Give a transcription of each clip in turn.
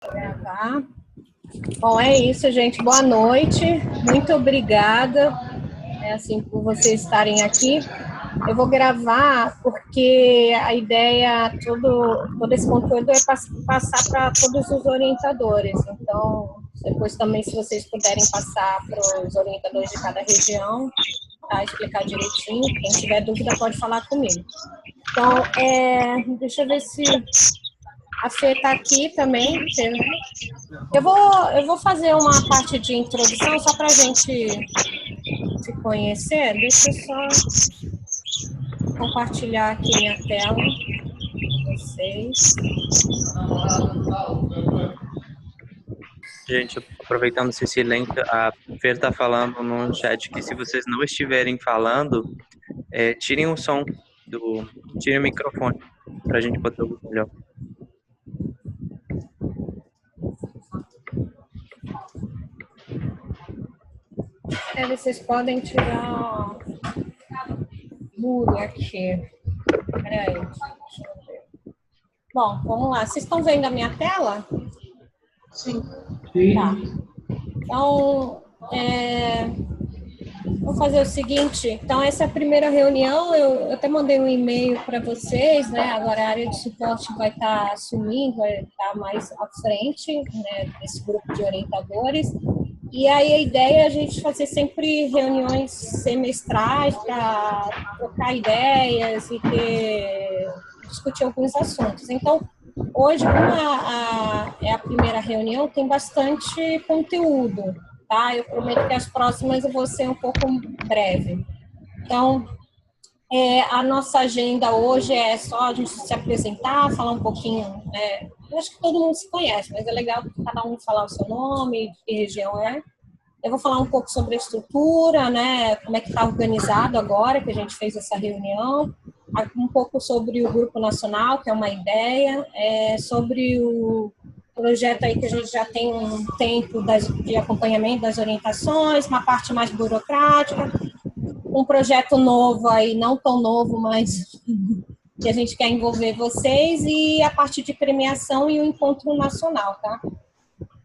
Tá. Bom, é isso, gente. Boa noite. Muito obrigada, assim, por vocês estarem aqui. Eu vou gravar porque a ideia, todo esse conteúdo é passar para todos os orientadores. Então, depois também, se vocês puderem passar para os orientadores de cada região, tá? Explicar direitinho. Quem tiver dúvida pode falar comigo. Então, deixa eu ver se a Fê está aqui também. Eu vou fazer uma parte de introdução só para a gente se conhecer. Deixa eu só compartilhar aqui minha tela com vocês. Gente, aproveitando esse silêncio, a Fer está falando no chat que se vocês não estiverem falando, tirem o som, tirem o microfone, para a gente poder ouvir melhor. Vocês podem tirar aqui. Peraí, deixa eu ver. Bom, vamos lá. Vocês estão vendo a minha tela? Sim. Tá. Então, vou fazer o seguinte. Então, essa é a primeira reunião. Eu até mandei um e-mail para vocês, né? Agora a área de suporte vai estar assumindo, vai estar mais à frente, né, desse grupo de orientadores. E aí a ideia é a gente fazer sempre reuniões semestrais para trocar ideias e discutir alguns assuntos. Então, hoje, como é a primeira reunião, tem bastante conteúdo, tá? Eu prometo que as próximas eu vou ser um pouco breve. Então, a nossa agenda hoje é só a gente se apresentar, falar um pouquinho, eu acho que todo mundo se conhece, mas é legal cada um falar o seu nome, de que região é. Eu vou falar um pouco sobre a estrutura, né, como é que está organizado agora, que a gente fez essa reunião, um pouco sobre o Grupo Nacional, que é uma ideia, sobre o projeto aí que a gente já tem um tempo de acompanhamento das orientações, uma parte mais burocrática, um projeto novo aí, não tão novo, mas que a gente quer envolver vocês, e a parte de premiação e o encontro nacional, tá?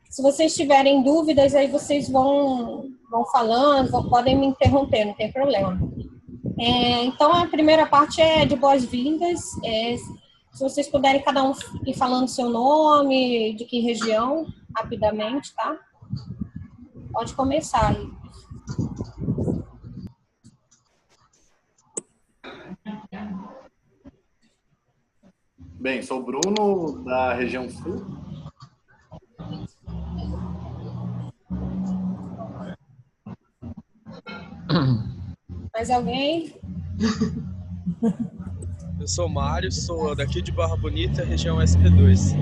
Se vocês tiverem dúvidas, aí vocês vão falando, podem me interromper, não tem problema. Então, a primeira parte é de boas-vindas. Se vocês puderem cada um ir falando seu nome, de que região, rapidamente, tá? Pode começar aí. Bem, sou o Bruno, da região sul. Mais alguém? Eu sou o Mário, sou daqui de Barra Bonita, região SP2.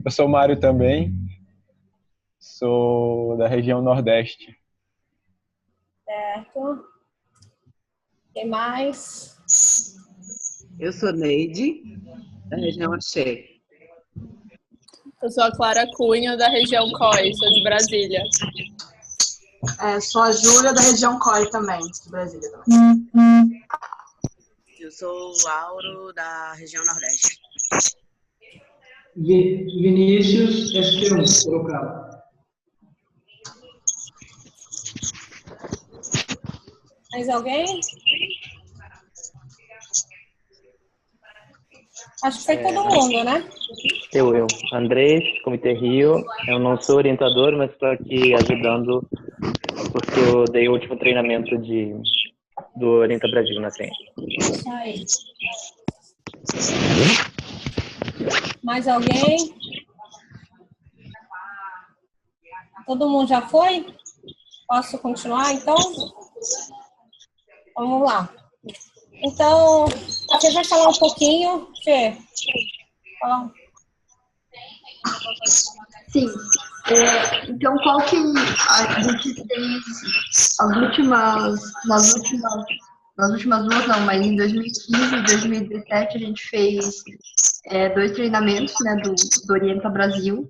Eu sou o Mário também, sou da região Nordeste. Certo. Quem mais? Eu sou Neide, da região Axé. Eu sou a Clara Cunha, da região COI, sou de Brasília. Sou a Júlia, da região COI também, de Brasília também. Eu sou o Lauro, da região Nordeste. Vinícius, SP1, Sorocaba. Mais alguém? Acho que foi todo mundo, né? Eu. Andrés, Comitê Rio. Eu não sou orientador, mas estou aqui ajudando porque eu dei o último treinamento do Orienta Brasil na frente. Isso aí. Mais alguém? Todo mundo já foi? Posso continuar, então? Vamos lá. Então, você vai falar um pouquinho, Fê? Sim. Então, qual que a gente fez nas últimas duas não, mas em 2015 e 2017 a gente fez 2 treinamentos, né, do Orienta Brasil.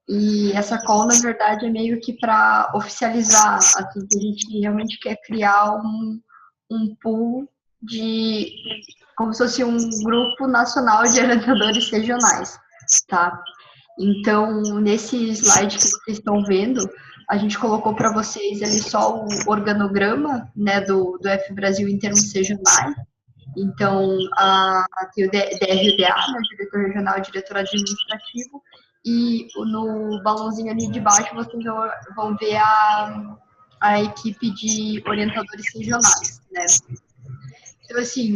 E essa call, na verdade, é meio que para oficializar, assim, que a gente realmente quer criar um pool como se fosse um grupo nacional de orientadores regionais. tá? Então, nesse slide que vocês estão vendo, a gente colocou para vocês ali só o organograma, né, do F Brasil em termos regionais. Então, tem o DRDA, né, diretor regional e diretor administrativo, e no balãozinho ali de baixo vocês vão ver a equipe de orientadores regionais, né? Então, assim,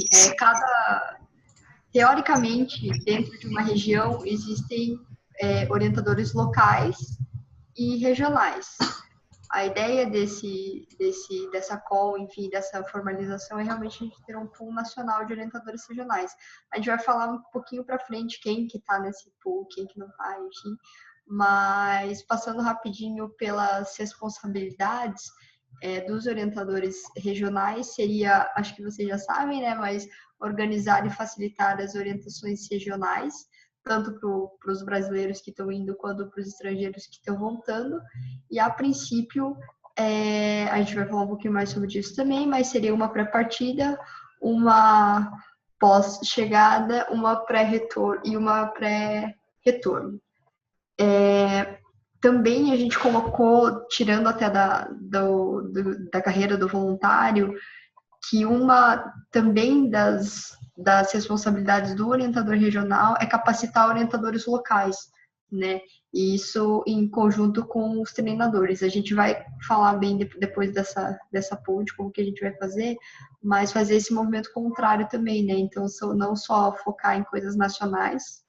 teoricamente, dentro de uma região, existem orientadores locais e regionais. A ideia dessa call, enfim, dessa formalização é realmente a gente ter um pool nacional de orientadores regionais. A gente vai falar um pouquinho para frente quem que está nesse pool, quem que não está, enfim. Mas, passando rapidinho pelas responsabilidades dos orientadores regionais, seria, acho que vocês já sabem, né, mas organizar e facilitar as orientações regionais, tanto para os brasileiros que estão indo, quanto para os estrangeiros que estão voltando. E, a princípio, a gente vai falar um pouquinho mais sobre isso também, mas seria uma pré-partida, uma pós-chegada, uma pré-retorno e uma pré-retorno. Também a gente colocou, tirando até da carreira do voluntário, que uma também das responsabilidades do orientador regional é capacitar orientadores locais, né? E isso em conjunto com os treinadores. A gente vai falar bem depois dessa ponte, como que a gente vai fazer, mas fazer esse movimento contrário também, né? Então, não só focar em coisas nacionais,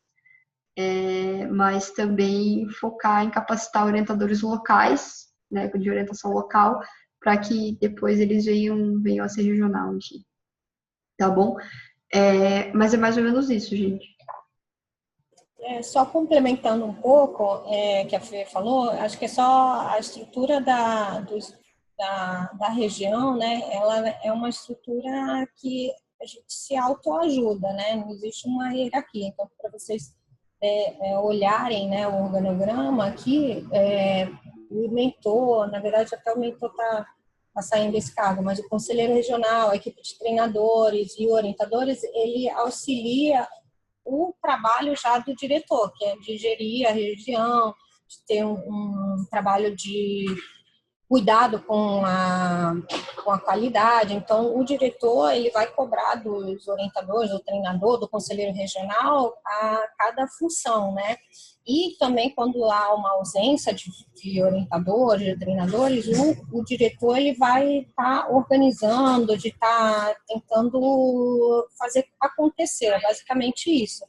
mas também focar em capacitar orientadores locais, né, de orientação local, para que depois eles venham a ser regional, enfim. Tá bom? Mas é mais ou menos isso, gente. Só complementando um pouco, que a Fê falou, acho que é só a estrutura da região, né? Ela é uma estrutura que a gente se autoajuda, né? Não existe uma hierarquia. Então, para vocês olharem, né, o organograma aqui, o mentor, na verdade, até o mentor está saindo desse cargo, mas o conselheiro regional, a equipe de treinadores e orientadores, ele auxilia o trabalho já do diretor, que é de gerir a região, de ter um trabalho de cuidado com a qualidade. Então, o diretor, ele vai cobrar dos orientadores, do treinador, do conselheiro regional, a cada função, né? E também, quando há uma ausência de orientadores, de treinadores, o diretor, ele vai estar organizando, de estar tentando fazer acontecer, é basicamente isso.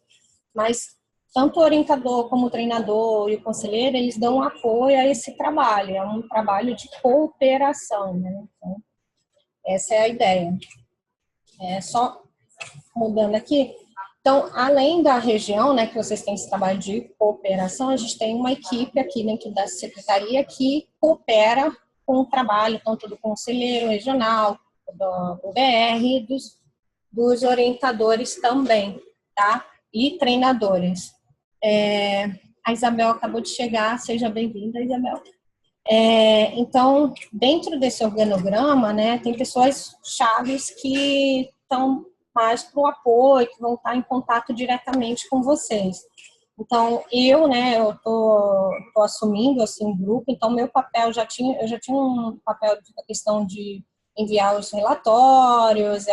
Mas tanto o orientador como o treinador e o conselheiro, eles dão apoio a esse trabalho, é um trabalho de cooperação, né? Então, essa é a ideia. Só mudando aqui. Então, além da região, né, que vocês têm esse trabalho de cooperação, a gente tem uma equipe aqui dentro da secretaria que coopera com o trabalho tanto do conselheiro regional, do BR, dos orientadores também, tá? E treinadores. A Isabel acabou de chegar, seja bem-vinda, Isabel. Então, dentro desse organograma, né, tem pessoas chaves que estão mais para o apoio, que vão estar em contato diretamente com vocês. Então, eu tô assumindo assim um grupo, então meu papel eu já tinha um papel da questão de enviar os relatórios,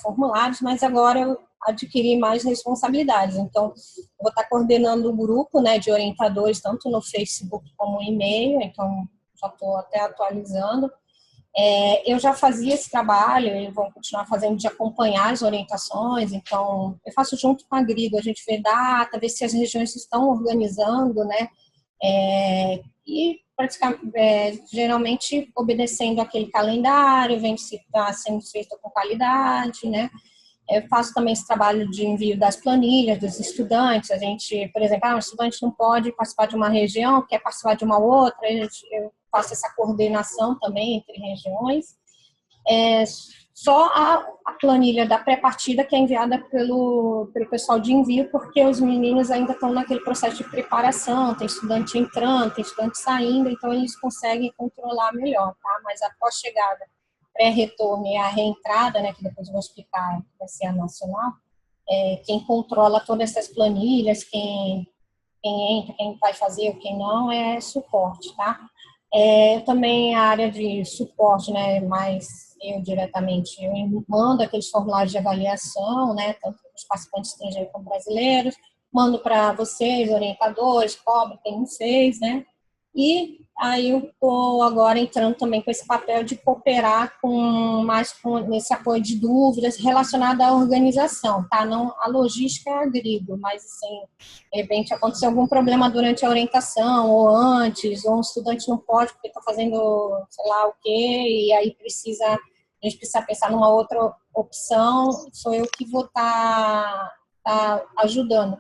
formulários, mas agora eu adquiri mais responsabilidades. Então, eu vou estar coordenando o grupo, né, de orientadores, tanto no Facebook como no e-mail, então já estou até atualizando. Eu já fazia esse trabalho, e vou continuar fazendo, de acompanhar as orientações, então eu faço junto com a Grigo, a gente vê data, vê se as regiões estão organizando, né, e praticamente, geralmente obedecendo aquele calendário, vendo se está sendo feito com qualidade, né. Eu faço também esse trabalho de envio das planilhas dos estudantes. A gente, por exemplo, um estudante não pode participar de uma região, quer participar de uma outra, eu faço essa coordenação também entre regiões. Só a planilha da pré-partida que é enviada pelo pessoal de envio, porque os meninos ainda estão naquele processo de preparação, tem estudante entrando, tem estudante saindo, então eles conseguem controlar melhor, tá? Mas após chegada, pré-retorno e a reentrada, né, que depois eu vou explicar, que vai ser a nacional, quem controla todas essas planilhas, quem quem entra, quem vai fazer, quem não, é suporte, tá? Também a área de suporte, né, mais eu diretamente, eu mando aqueles formulários de avaliação, né, tanto para os participantes estrangeiros como brasileiros, mando para vocês, orientadores, cobro quem não fez, né, e aí eu estou agora entrando também com esse papel de cooperar nesse apoio de dúvidas relacionado à organização, tá? Não a logística é agrícola, mas assim, de repente aconteceu algum problema durante a orientação, ou antes, ou um estudante não pode porque está fazendo sei lá o quê, e aí a gente precisa pensar numa outra opção, sou eu que vou estar ajudando.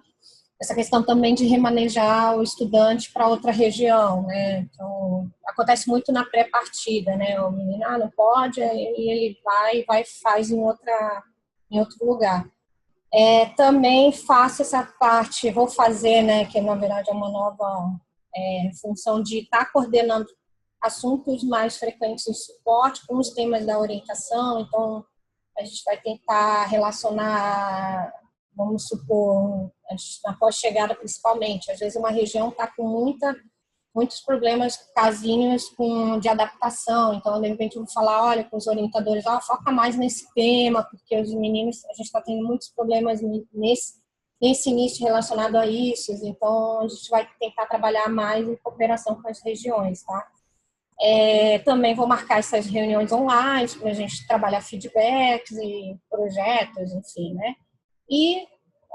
Essa questão também de remanejar o estudante para outra região, né? Então, acontece muito na pré-partida, né? O menino, não pode, e ele faz em outro lugar. Também faço essa parte, vou fazer, né? Que na verdade é uma nova função de estar coordenando assuntos mais frequentes em suporte com os temas da orientação. Então, a gente vai tentar relacionar, vamos supor, na pós-chegada principalmente. Às vezes uma região está com muitos problemas casinhos de adaptação. Então, de repente, eu vou falar, olha, com os orientadores, foca mais nesse tema, porque os meninos, a gente está tendo muitos problemas nesse início relacionado a isso. Então, a gente vai tentar trabalhar mais em cooperação com as regiões, tá? Também vou marcar essas reuniões online para a gente trabalhar feedbacks e projetos, enfim, né? E,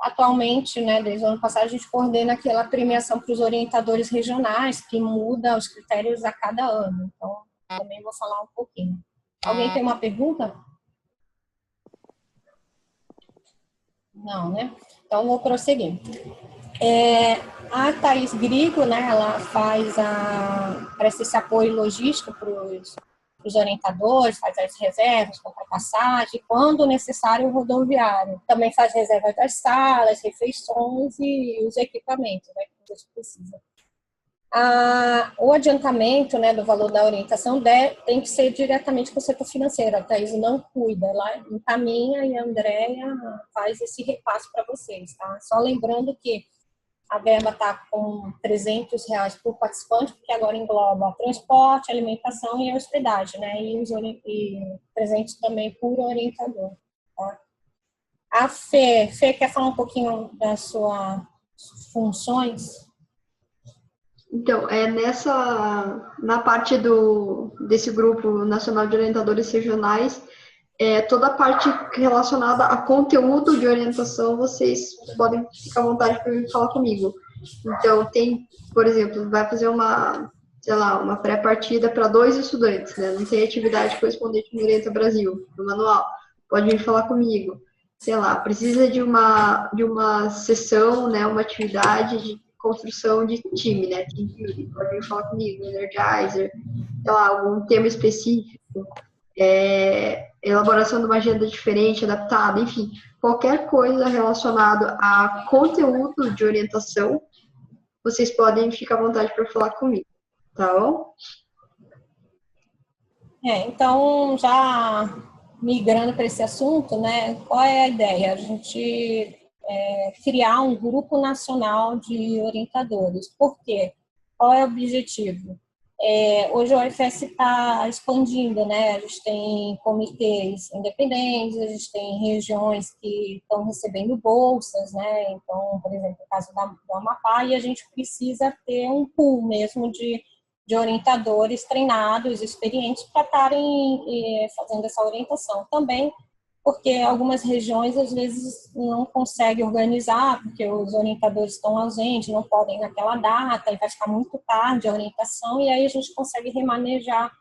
atualmente, né, desde o ano passado, a gente coordena aquela premiação para os orientadores regionais, que muda os critérios a cada ano. Então, também vou falar um pouquinho. Alguém tem uma pergunta? Não, né? Então, vou prosseguir. A Thaís Grigo, né, ela presta esse apoio logístico para os orientadores, faz as reservas, compra passagem, quando necessário, o rodoviário. Também faz reserva das salas, refeições e os equipamentos, né, que você precisa. O adiantamento, né, do valor da orientação tem que ser diretamente com o setor financeiro. A Thaís não cuida, ela encaminha e a Andréia faz esse repasse para vocês, tá? Só lembrando que a verba está com R$300 por participante, porque agora engloba transporte, alimentação e hospedagem, né? E 300 também por orientador. Tá? A Fê quer falar um pouquinho das suas funções? Então, na parte desse grupo nacional de orientadores regionais, toda a parte relacionada a conteúdo de orientação, vocês podem ficar à vontade para vir falar comigo. Então, por exemplo, vai fazer uma pré-partida para 2 estudantes, né? Não tem atividade correspondente no Orienta Brasil, no manual. Pode vir falar comigo. Precisa de uma sessão, né? Uma atividade de construção de time, né? Team building. Pode vir falar comigo, Energizer, algum tema específico. Elaboração de uma agenda diferente, adaptada, enfim, qualquer coisa relacionada a conteúdo de orientação, vocês podem ficar à vontade para falar comigo, tá bom? Então, já migrando para esse assunto, né, qual é a ideia? A gente criar um grupo nacional de orientadores. Por quê? Qual é o objetivo? Hoje a UFS está expandindo, né? A gente tem comitês independentes, a gente tem regiões que estão recebendo bolsas, né? Então, por exemplo, no caso do Amapá, e a gente precisa ter um pool mesmo de orientadores treinados, experientes, para estarem fazendo essa orientação. Também porque algumas regiões, às vezes, não conseguem organizar, porque os orientadores estão ausentes, não podem ir naquela data, e vai ficar muito tarde a orientação, e aí a gente consegue remanejar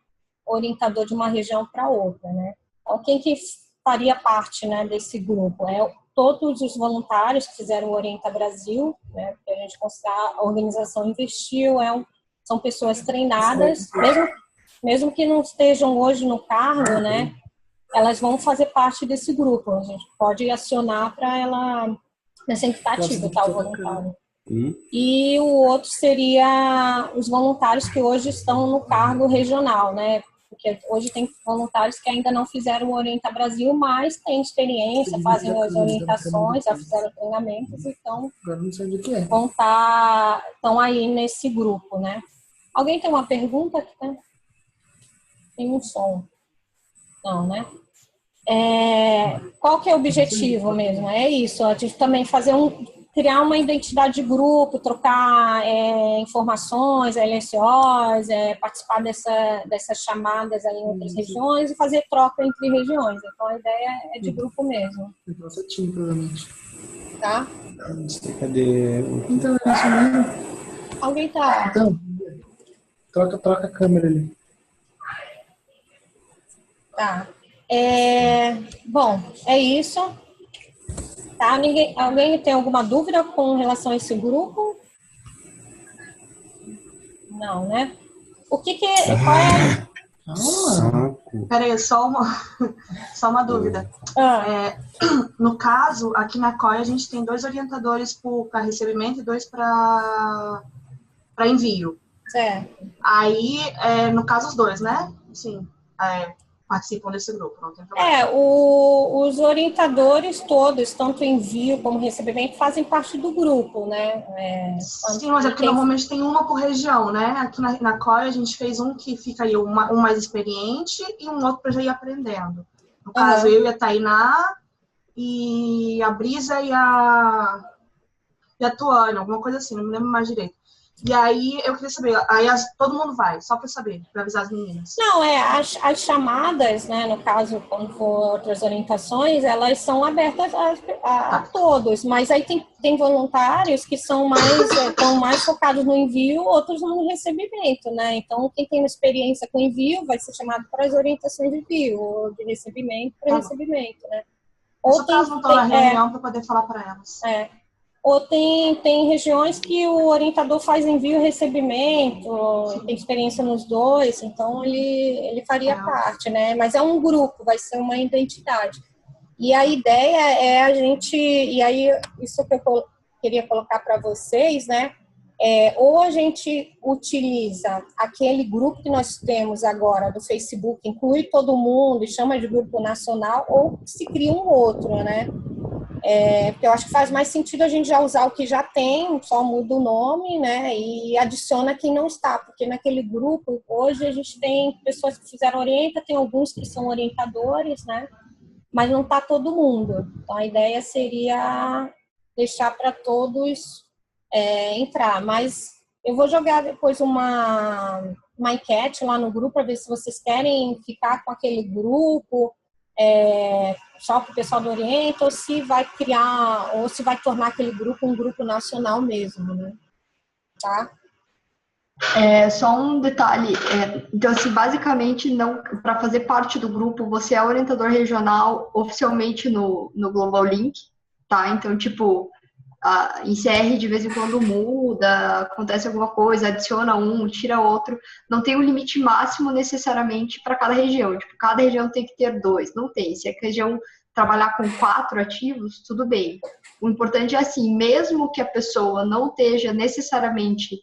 o orientador de uma região para outra, né? Então, quem que faria parte, né, desse grupo? Todos os voluntários que fizeram o Orienta Brasil, né, porque a gente considera, a organização investiu, são pessoas treinadas, mesmo que não estejam hoje no cargo, né, elas vão fazer parte desse grupo. A gente pode acionar para ela sempre estar ativa, tá, o voluntário. E o outro seria os voluntários que hoje estão no cargo regional, né? Porque hoje tem voluntários que ainda não fizeram o Orienta Brasil, mas têm experiência, fazem as orientações, já fizeram treinamentos, então estão aí nesse grupo, né? Alguém tem uma pergunta? Tem um som. Não, né? Qual que é o objetivo mesmo? É isso, a gente também criar uma identidade de grupo, trocar informações, LSOs, participar dessas chamadas aí em outras regiões e fazer troca entre regiões. Então, a ideia é de grupo mesmo. Nossa, time, provavelmente. Tá? Cadê? Então, é isso mesmo. Alguém tá... Então, troca a câmera ali. Tá. Bom, é isso. Tá? Alguém tem alguma dúvida com relação a esse grupo? Não, né? Qual é... Peraí, só uma dúvida. No caso, aqui na COI, a gente tem 2 orientadores para recebimento e 2 para envio. Certo. Aí, no caso, os 2, né? Sim. Participam desse grupo, não tem problema. Os orientadores todos, tanto envio como recebimento, fazem parte do grupo, né? Sim, mas é porque normalmente tem uma por região, né? Aqui na COI a gente fez um que fica aí, um mais experiente e um outro para já ir aprendendo. No caso, eu e a Tainá, e a Brisa e a Tuane, alguma coisa assim, não me lembro mais direito. E aí, eu queria saber, todo mundo vai, só para saber, para avisar as meninas. Não, as chamadas, né, no caso, quando for outras orientações, elas são abertas a todos, mas aí tem voluntários que estão mais focados no envio, outros no recebimento, né? Então, quem tem uma experiência com envio vai ser chamado para as orientações de envio, ou de recebimento para recebimento, né? Ou caso não estão na reunião para poder falar para elas. Ou tem regiões que o orientador faz envio e recebimento, tem experiência nos dois, então ele faria parte, né? Mas é um grupo, vai ser uma identidade. E a ideia é a gente, e aí isso que eu queria colocar para vocês, né? Ou a gente utiliza aquele grupo que nós temos agora do Facebook, inclui todo mundo e chama de grupo nacional, ou se cria um outro, né? Porque eu acho que faz mais sentido a gente já usar o que já tem, só muda o nome, né, e adiciona quem não está, porque naquele grupo, hoje a gente tem pessoas que fizeram orienta, tem alguns que são orientadores, né, mas não está todo mundo. Então, a ideia seria deixar para todos entrar, mas eu vou jogar depois uma enquete lá no grupo para ver se vocês querem ficar com aquele grupo, só para o pessoal do Orienta, ou se vai criar, ou se vai tornar aquele grupo um grupo nacional mesmo, né? Tá? Só um detalhe, então assim, basicamente, para fazer parte do grupo, você é orientador regional oficialmente no Global Link, tá? Então, tipo, a ICR de vez em quando muda, acontece alguma coisa, adiciona um, tira outro, não tem um limite máximo necessariamente para cada região, tipo, cada região tem que ter 2, não tem, se a região trabalhar com 4 ativos, tudo bem. O importante é assim, mesmo que a pessoa não esteja necessariamente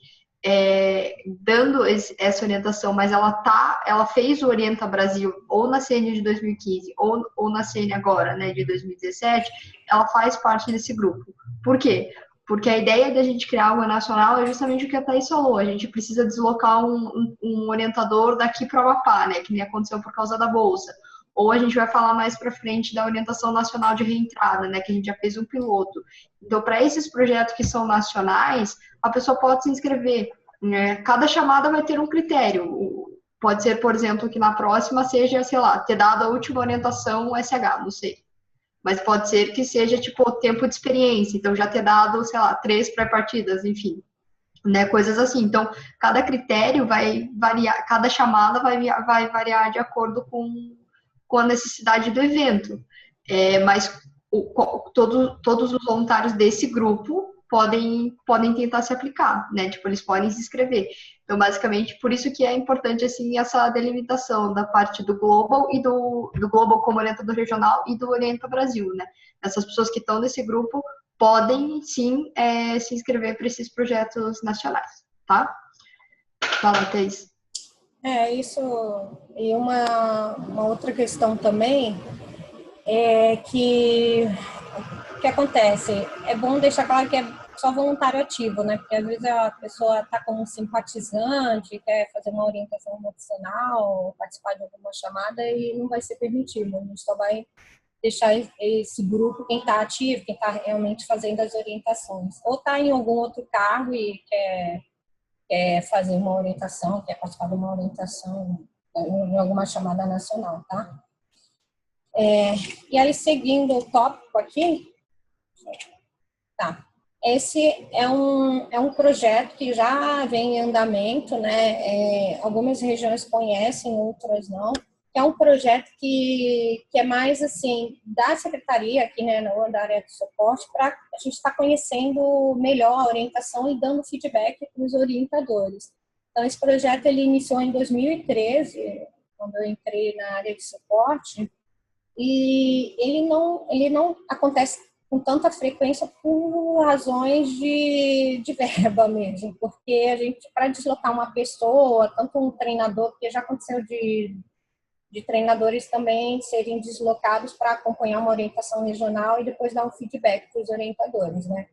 dando essa orientação, mas ela fez o Orienta Brasil ou na CN de 2015 ou na CN agora, né, de 2017, ela faz parte desse grupo. Por quê? Porque a ideia da gente criar algo nacional é justamente o que a Thaís falou, a gente precisa deslocar um orientador daqui para o Amapá, né, que nem aconteceu por causa da Bolsa. Ou a gente vai falar mais para frente da orientação nacional de reentrada, né, que a gente já fez um piloto. Então, para esses projetos que são nacionais, a pessoa pode se inscrever. Né? Cada chamada vai ter um critério. Pode ser, por exemplo, que na próxima seja, sei lá, ter dado a última orientação SH, não sei. Mas pode ser que seja, tipo, tempo de experiência. Então, já ter dado, sei lá, 3 pré-partidas, enfim. Né? Coisas assim. Então, cada critério vai variar, cada chamada vai variar de acordo com a necessidade do evento. Mas todos os voluntários desse grupo podem tentar se aplicar, né? Tipo, eles podem se inscrever. Então, basicamente, por isso que é importante, assim, essa delimitação da parte do Global e do Global como orientador regional e do Orienta Brasil, né? Essas pessoas que estão nesse grupo podem, sim, se inscrever para esses projetos nacionais, tá? Fala, Thaís. Isso. E uma outra questão também é que o que acontece? É bom deixar claro que é só voluntário ativo, né? Porque às vezes a pessoa está como simpatizante, quer fazer uma orientação emocional, participar de alguma chamada e não vai ser permitido. A gente só vai deixar esse grupo, quem está ativo, quem está realmente fazendo as orientações. Ou está em algum outro cargo e quer fazer uma orientação, quer participar de uma orientação em alguma chamada nacional, tá? E aí, seguindo o tópico aqui, tá. Esse é um projeto que já vem em andamento, né? Algumas regiões conhecem, outras não. É um projeto que é mais, assim, da secretaria aqui, né, da área de suporte, para a gente estar conhecendo melhor a orientação e dando feedback para os orientadores. Então, esse projeto, ele iniciou em 2013, quando eu entrei na área de suporte, e ele não acontece com tanta frequência por razões de verba mesmo, porque a gente, para deslocar uma pessoa, tanto um treinador, porque já aconteceu de treinadores também serem deslocados para acompanhar uma orientação regional e depois dar um feedback para os orientadores, né?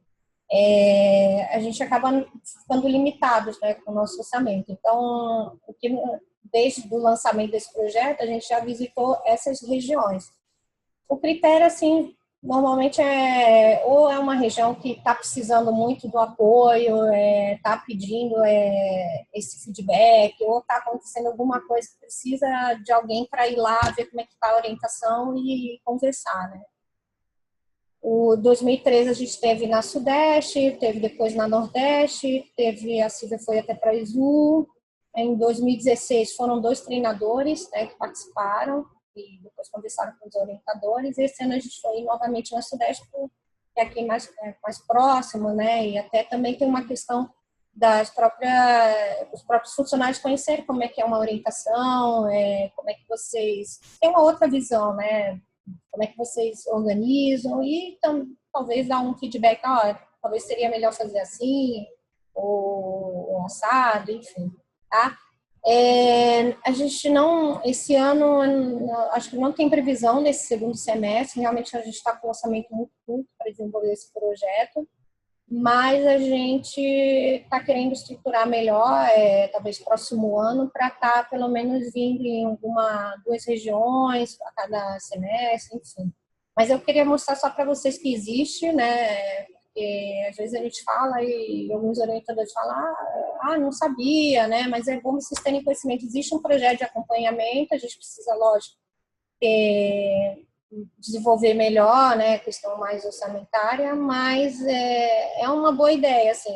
A gente acaba ficando limitados, né, com o nosso orçamento. Então, desde o lançamento desse projeto, a gente já visitou essas regiões. O critério, assim, normalmente ou é uma região que está precisando muito do apoio, está pedindo esse feedback, ou está acontecendo alguma coisa que precisa de alguém para ir lá ver como é que está a orientação e conversar, né? O 2013 a gente esteve na Sudeste, teve depois na Nordeste, a Silvia foi até para Izu. Em 2016 foram 2 treinadores, né, que participaram e depois conversaram com os orientadores. Esse ano a gente foi novamente na Sudeste, que é aqui mais próximo, né? E até também tem uma questão os próprios funcionários conhecerem como é que é uma orientação, como é que vocês têm uma outra visão, né? Como é que vocês organizam e então, talvez dar um feedback, talvez seria melhor fazer assim, ou assado, enfim, tá? A gente esse ano, acho que não tem previsão nesse segundo semestre, realmente a gente está com um orçamento muito curto para desenvolver esse projeto, mas a gente está querendo estruturar melhor, talvez próximo ano, para estar pelo menos vindo em 2 regiões a cada semestre, enfim. Mas eu queria mostrar só para vocês que existe, né? Porque às vezes a gente fala e alguns orientadores falam, não sabia, né? Mas é bom vocês terem conhecimento. Existe um projeto de acompanhamento, a gente precisa, lógico, desenvolver melhor, né? Questão mais orçamentária, mas é uma boa ideia, assim.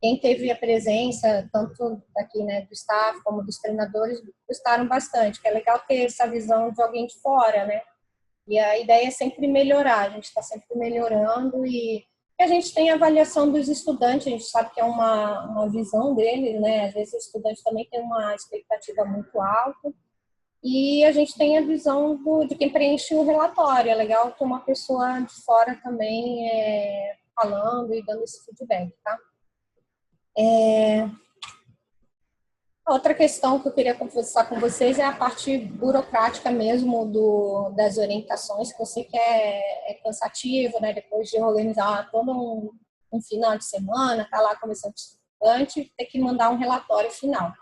Quem teve a presença, tanto aqui, né, do staff como dos treinadores, gostaram bastante, que é legal ter essa visão de alguém de fora, né? E a ideia é sempre melhorar, a gente está sempre melhorando e a gente tem a avaliação dos estudantes, a gente sabe que é uma visão deles, né? Às vezes o estudante também tem uma expectativa muito alta e a gente tem a visão de quem preenche o relatório. É legal ter uma pessoa de fora também falando e dando esse feedback, tá? Outra questão que eu queria conversar com vocês é a parte burocrática mesmo das orientações, que eu sei que é cansativo, né? Depois de organizar todo um final de semana, tá lá começando estudante, ter que mandar um relatório final.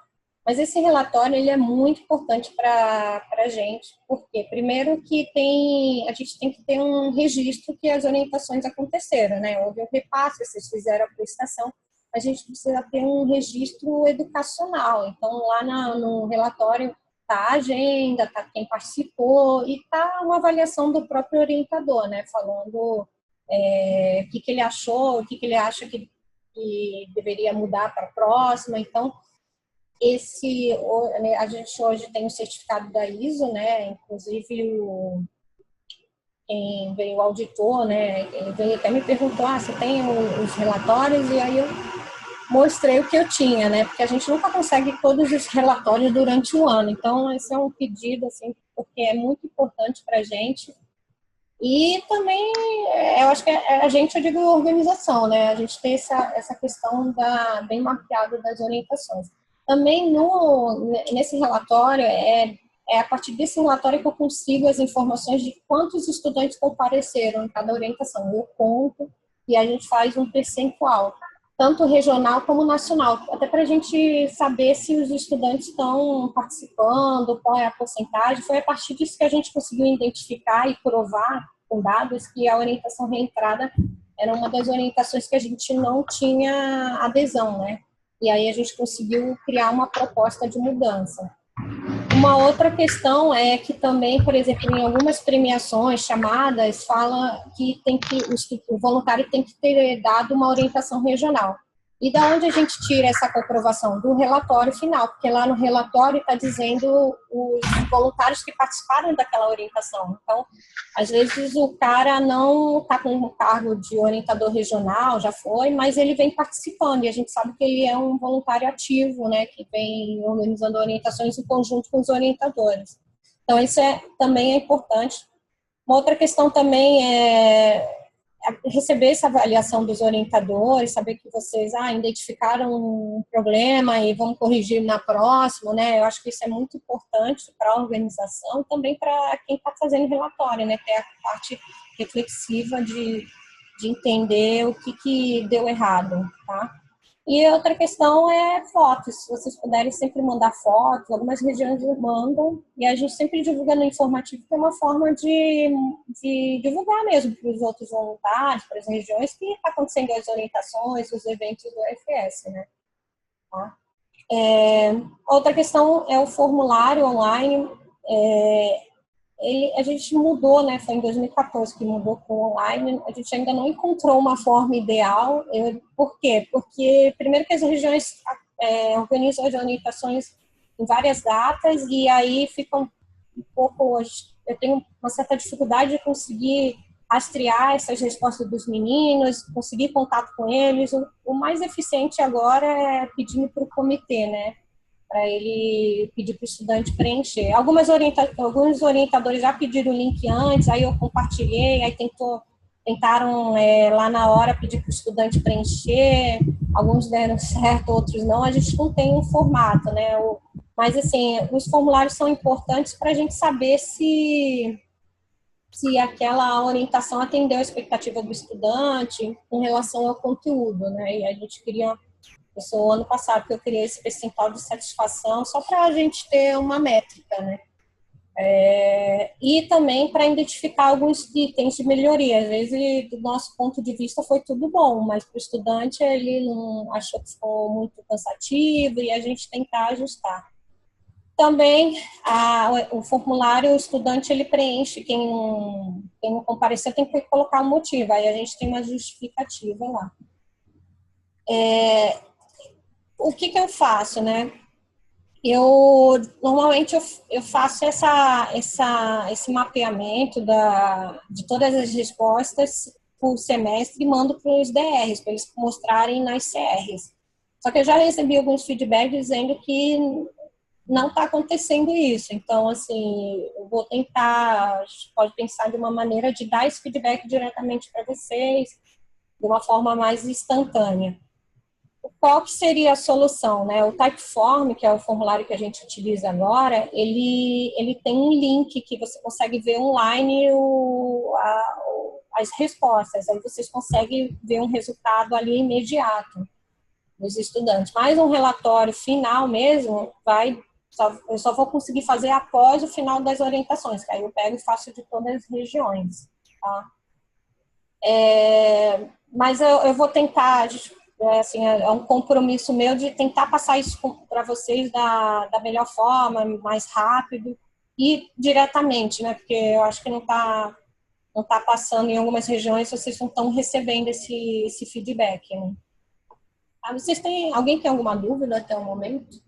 Mas esse relatório, ele é muito importante para a gente, porque primeiro que a gente tem que ter um registro que as orientações aconteceram, né? Houve um repasse, vocês fizeram a prestação, a gente precisa ter um registro educacional. Então, lá no relatório está a agenda, está quem participou e está uma avaliação do próprio orientador, né? Falando o que ele achou, o que ele acha que deveria mudar para a próxima. Então, a gente hoje tem o certificado da ISO, né? Inclusive, quem veio o auditor, né? Ele veio até me perguntou, você tem os relatórios? E aí eu mostrei o que eu tinha, né? Porque a gente nunca consegue todos os relatórios durante o ano. Então, esse é um pedido, assim, porque é muito importante para a gente. E também, eu acho que eu digo organização, né? A gente tem essa questão bem mapeada das orientações. Também nesse relatório, é a partir desse relatório que eu consigo as informações de quantos estudantes compareceram em cada orientação. Eu conto e a gente faz um percentual, tanto regional como nacional, até para a gente saber se os estudantes estão participando, qual é a porcentagem. Foi a partir disso que a gente conseguiu identificar e provar com dados que a orientação reentrada era uma das orientações que a gente não tinha adesão, né? E aí a gente conseguiu criar uma proposta de mudança. Uma outra questão é que também, por exemplo, em algumas premiações, chamadas, fala que o voluntário tem que ter dado uma orientação regional. E da onde a gente tira essa comprovação? Do relatório final, porque lá no relatório está dizendo os voluntários que participaram daquela orientação. Então, às vezes o cara não está com um cargo de orientador regional, já foi, mas ele vem participando, e a gente sabe que ele é um voluntário ativo, né, que vem organizando orientações em conjunto com os orientadores. Então, isso também é importante. Uma outra questão também é receber essa avaliação dos orientadores, saber que vocês identificaram um problema e vão corrigir na próxima, né? Eu acho que isso é muito importante para a organização, também para quem está fazendo relatório, né? Ter a parte reflexiva de entender o que deu errado, tá? E outra questão é fotos. Se vocês puderem sempre mandar fotos, algumas regiões mandam, e a gente sempre divulga no informativo, que é uma forma de divulgar mesmo para os outros voluntários, para as regiões, que está acontecendo as orientações, os eventos do UFS, né? Tá? Outra questão é o formulário online. A gente mudou, né? Foi em 2014 que mudou para o online. A gente ainda não encontrou uma forma ideal. Por quê? Porque, primeiro, que as regiões organizam as orientações em várias datas, e aí fica um pouco. Eu tenho uma certa dificuldade de conseguir rastrear essas respostas dos meninos, conseguir contato com eles. O mais eficiente agora é pedindo para o comitê, né? Para ele pedir para o estudante preencher. Alguns orientadores já pediram o link antes, aí eu compartilhei, aí tentaram lá na hora pedir para o estudante preencher, alguns deram certo, outros não. A gente não tem um formato, né? Mas, assim, os formulários são importantes para a gente saber se aquela orientação atendeu a expectativa do estudante com relação ao conteúdo, né? E a gente queria... Isso ano passado que eu criei esse percentual de satisfação só para a gente ter uma métrica, né? E também para identificar alguns itens de melhoria. Às vezes, do nosso ponto de vista, foi tudo bom, mas para o estudante ele não achou que ficou muito cansativo, e a gente tentar ajustar. Também, o formulário, o estudante ele preenche, quem não compareceu tem que colocar um motivo, aí a gente tem uma justificativa lá. O que eu faço, né? Normalmente eu faço esse mapeamento de todas as respostas por semestre e mando para os DRs, para eles mostrarem nas CRs. Só que eu já recebi alguns feedbacks dizendo que não está acontecendo isso. Então, assim, eu vou tentar, a gente pode pensar de uma maneira de dar esse feedback diretamente para vocês, de uma forma mais instantânea. Qual que seria a solução, né? O Typeform, que é o formulário que a gente utiliza agora, ele tem um link que você consegue ver online as respostas. Aí vocês conseguem ver um resultado ali imediato dos estudantes. Mas um relatório final mesmo, eu só vou conseguir fazer após o final das orientações, que aí eu pego e faço de todas as regiões. Tá? Mas eu vou tentar... Assim, é um compromisso meu de tentar passar isso para vocês da melhor forma, mais rápido e diretamente, né? Porque eu acho que não tá passando em algumas regiões, vocês não estão recebendo esse feedback, né? Alguém tem alguma dúvida até o momento?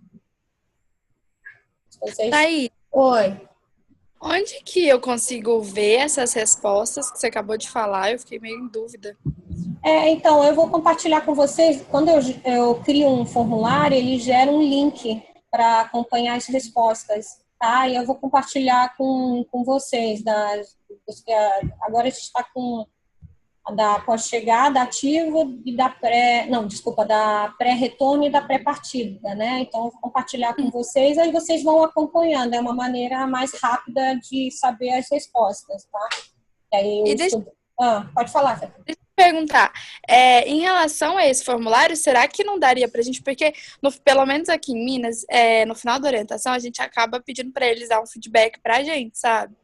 Thaís, Oi. onde que eu consigo ver essas respostas que você acabou de falar? Eu fiquei meio em dúvida. Então, eu vou compartilhar com vocês. Quando eu crio um formulário, ele gera um link para acompanhar as respostas, tá? E eu vou compartilhar com vocês. Agora a gente está com da pós-chegada ativa e da da pré-retorno e da pré-partida, né? Então, eu vou compartilhar com vocês, aí vocês vão acompanhando, é uma maneira mais rápida de saber as respostas, tá? Aí pode falar, Fê. Deixa eu perguntar, em relação a esse formulário, será que não daria pra gente, porque pelo menos aqui em Minas, no final da orientação, a gente acaba pedindo pra eles dar um feedback pra gente, sabe?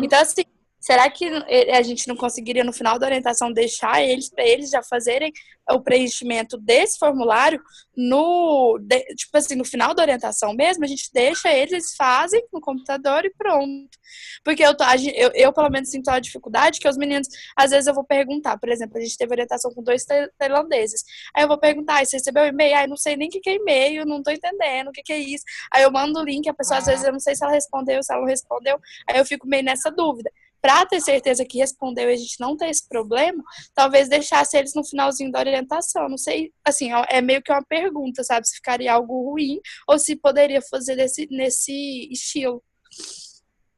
Então, assim, será que a gente não conseguiria, no final da orientação, deixar para eles já fazerem o preenchimento desse formulário tipo assim, no final da orientação mesmo, a gente deixa eles fazem no computador e pronto. Porque eu pelo menos, sinto a dificuldade que os meninos, às vezes eu vou perguntar, por exemplo, a gente teve orientação com 2 tailandeses. Aí eu vou perguntar, você recebeu o e-mail? Aí não sei nem o que é e-mail, não tô entendendo o que é isso. Aí eu mando o link, a pessoa às vezes eu não sei se ela respondeu, se ela não respondeu. Aí eu fico meio nessa dúvida. Para ter certeza que respondeu e a gente não ter esse problema, talvez deixasse eles no finalzinho da orientação. Não sei, assim, é meio que uma pergunta, sabe? Se ficaria algo ruim ou se poderia fazer nesse estilo.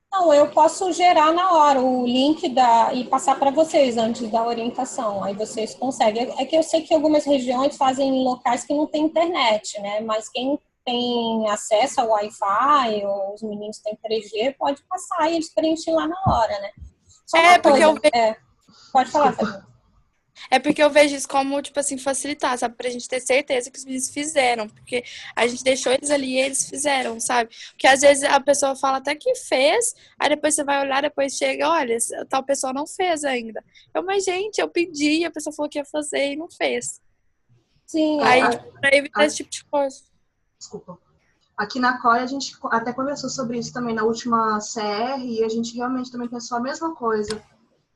Não, eu posso gerar na hora o link e passar para vocês antes da orientação. Aí vocês conseguem. É que eu sei que algumas regiões fazem em locais que não tem internet, né? Mas quem tem acesso ao Wi-Fi, ou os meninos têm 3G, pode passar e eles preenchem lá na hora, né? Só uma coisa, pode falar, Fabio. É porque eu vejo isso como, tipo assim, facilitar, sabe? Pra gente ter certeza que os meninos fizeram. Porque a gente deixou eles ali e eles fizeram, sabe? Porque às vezes a pessoa fala até que fez, aí depois você vai olhar, depois chega, olha, tal pessoa não fez ainda. Mas gente, eu pedi, a pessoa falou que ia fazer e não fez. Sim. Aí, pra evitar esse tipo de coisa. Desculpa. Aqui na COI, a gente até conversou sobre isso também na última CR, e a gente realmente também pensou a mesma coisa,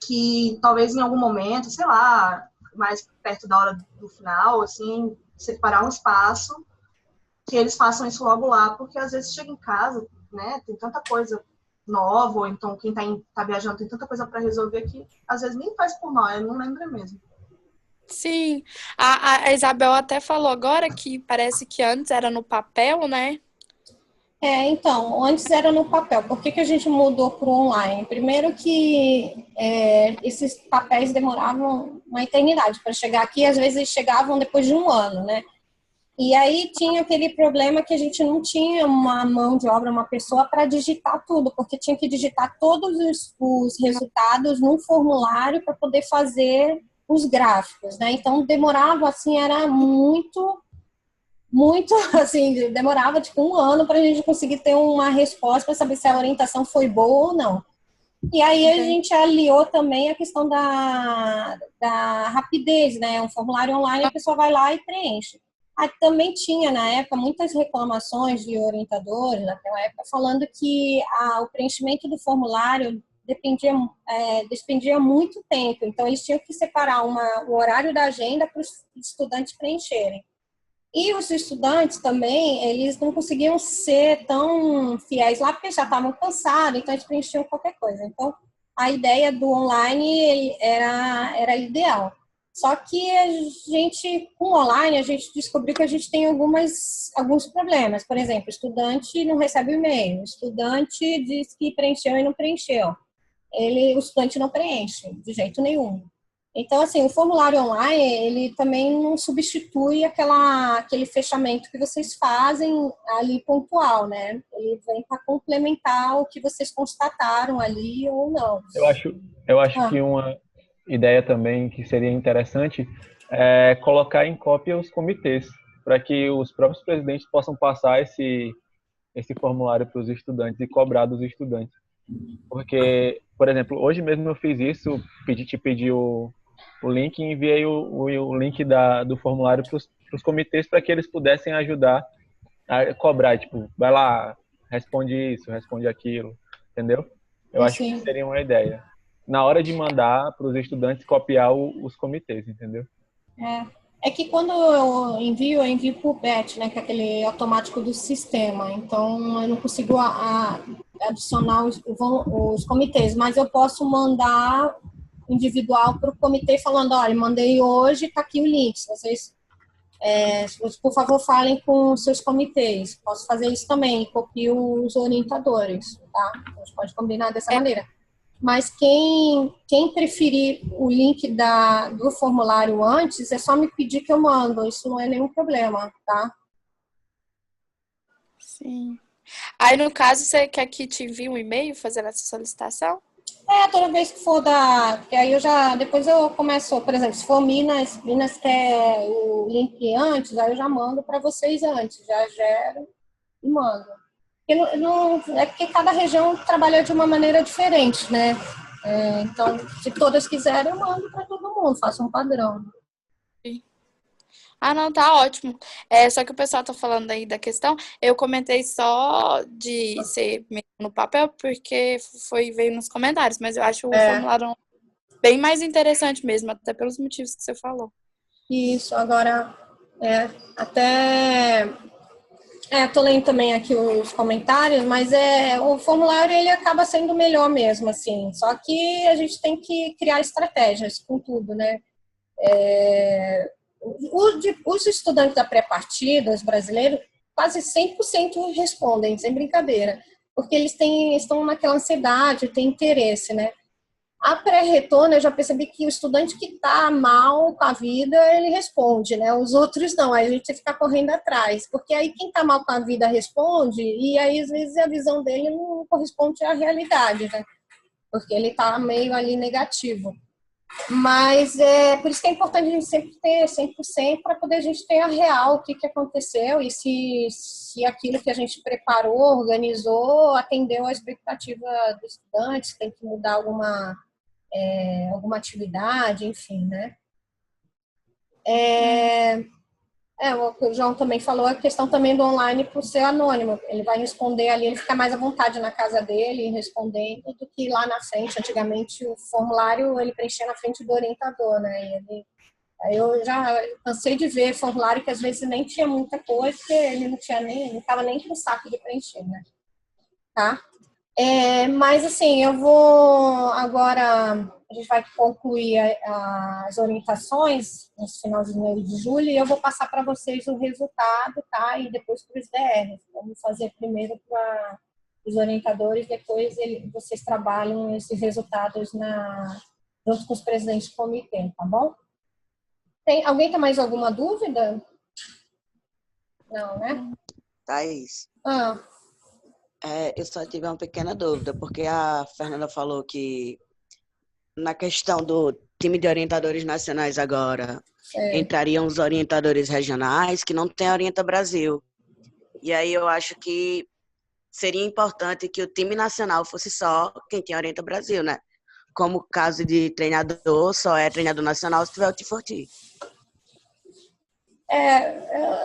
que talvez em algum momento, sei lá, mais perto da hora do final, assim, separar um espaço, que eles façam isso logo lá, porque às vezes chega em casa, né, tem tanta coisa nova, ou então quem tá viajando tem tanta coisa para resolver que às vezes nem faz por nós, não lembra mesmo. Sim, a Isabel até falou agora que parece que antes era no papel, né? Então, antes era no papel. Por que a gente mudou para o online? Primeiro que esses papéis demoravam uma eternidade para chegar aqui, às vezes chegavam depois de um ano, né? E aí tinha aquele problema que a gente não tinha uma mão de obra, uma pessoa para digitar tudo, porque tinha que digitar todos os resultados num formulário para poder fazer os gráficos, né? Então demorava, assim, era muito, assim, demorava tipo um ano para a gente conseguir ter uma resposta para saber se a orientação foi boa ou não. E aí a gente aliou também a questão da rapidez, né? Um formulário online, a pessoa vai lá e preenche. Aí também tinha, na época, muitas reclamações de orientadores, naquela época, falando que o preenchimento do formulário dependia muito tempo. Então, eles tinham que separar o horário da agenda para os estudantes preencherem. E os estudantes também, eles não conseguiam ser tão fiéis lá, porque já estavam cansados, então eles preenchiam qualquer coisa. Então, a ideia do online era ideal. Só que com o online, a gente descobriu que a gente tem alguns problemas. Por exemplo, o estudante não recebe e-mail, o estudante diz que preencheu e não preencheu. O estudante não preenche, de jeito nenhum. Então, assim, o formulário online, ele também não substitui aquele fechamento que vocês fazem ali pontual, né? Ele vem para complementar o que vocês constataram ali ou não. Eu acho que uma ideia também que seria interessante é colocar em cópia os comitês, para que os próprios presidentes possam passar esse formulário para os estudantes e cobrar dos estudantes. Porque, por exemplo, hoje mesmo eu fiz isso, te pedi o link e enviei o link do formulário para os comitês para que eles pudessem ajudar a cobrar, tipo, vai lá, responde isso, responde aquilo, entendeu? Eu acho que seria uma ideia. Na hora de mandar para os estudantes copiar os comitês, entendeu? É que quando eu envio por BET, né, que é aquele automático do sistema. Então, eu não consigo adicionar os comitês, mas eu posso mandar individual para o comitê falando, olha, mandei hoje, está aqui o link. Vocês, por favor, falem com os seus comitês. Posso fazer isso também, copio os orientadores, tá? A gente pode combinar dessa maneira. mas quem preferir o link do formulário antes, é só me pedir que eu mando, isso não é nenhum problema, tá? Sim. Aí, no caso, você quer que te envie um e-mail fazendo essa solicitação? Toda vez que for porque aí depois eu começo, por exemplo, se for Minas quer o link antes, aí eu já mando para vocês antes, já gero e mando. É porque cada região trabalha de uma maneira diferente, né? Então, se todas quiserem, eu mando para todo mundo, faço um padrão. Ah, não, tá ótimo. Só que o pessoal tá falando aí da questão. Eu comentei só de ser no papel, porque veio nos comentários, mas eu acho o formulário bem mais interessante mesmo, até pelos motivos que você falou. Isso, agora, tô lendo também aqui os comentários, mas o formulário ele acaba sendo melhor mesmo, assim. Só que a gente tem que criar estratégias com tudo, né? Os estudantes da pré-partida, os brasileiros, quase 100% respondem, sem brincadeira, porque eles estão naquela ansiedade, têm interesse, né? A pré-retorno, eu já percebi que o estudante que está mal com a vida, ele responde, né? Os outros não, aí a gente tem que ficar correndo atrás, porque aí quem está mal com a vida responde, e aí às vezes a visão dele não corresponde à realidade, né? Porque ele está meio ali negativo. Mas por isso que é importante a gente sempre ter 100% para poder a gente ter a real, o que aconteceu e se aquilo que a gente preparou, organizou, atendeu a expectativa dos estudantes, tem que mudar alguma atividade, enfim, né? O que o João também falou, a questão também do online por ser anônimo. Ele vai responder ali, ele fica mais à vontade na casa dele, respondendo, do que lá na frente. Antigamente, o formulário, ele preenchia na frente do orientador, né? Aí eu já cansei de ver formulário que às vezes nem tinha muita coisa, porque ele não estava nem com o saco de preencher, né? Tá? Mas assim, eu vou agora, a gente vai concluir as orientações no finalzinho de julho e eu vou passar para vocês o resultado, tá? E depois para os DRs. Vamos fazer primeiro para os orientadores, depois vocês trabalham esses resultados junto com os presidentes do comitê, tá bom? Alguém tem mais alguma dúvida? Não, né? Thaís. Eu só tive uma pequena dúvida, porque a Fernanda falou que na questão do time de orientadores nacionais agora, entrariam os orientadores regionais que não tem Orienta Brasil. E aí eu acho que seria importante que o time nacional fosse só quem tem Orienta Brasil, né? Como o caso de treinador, só é treinador nacional se tiver o T4T.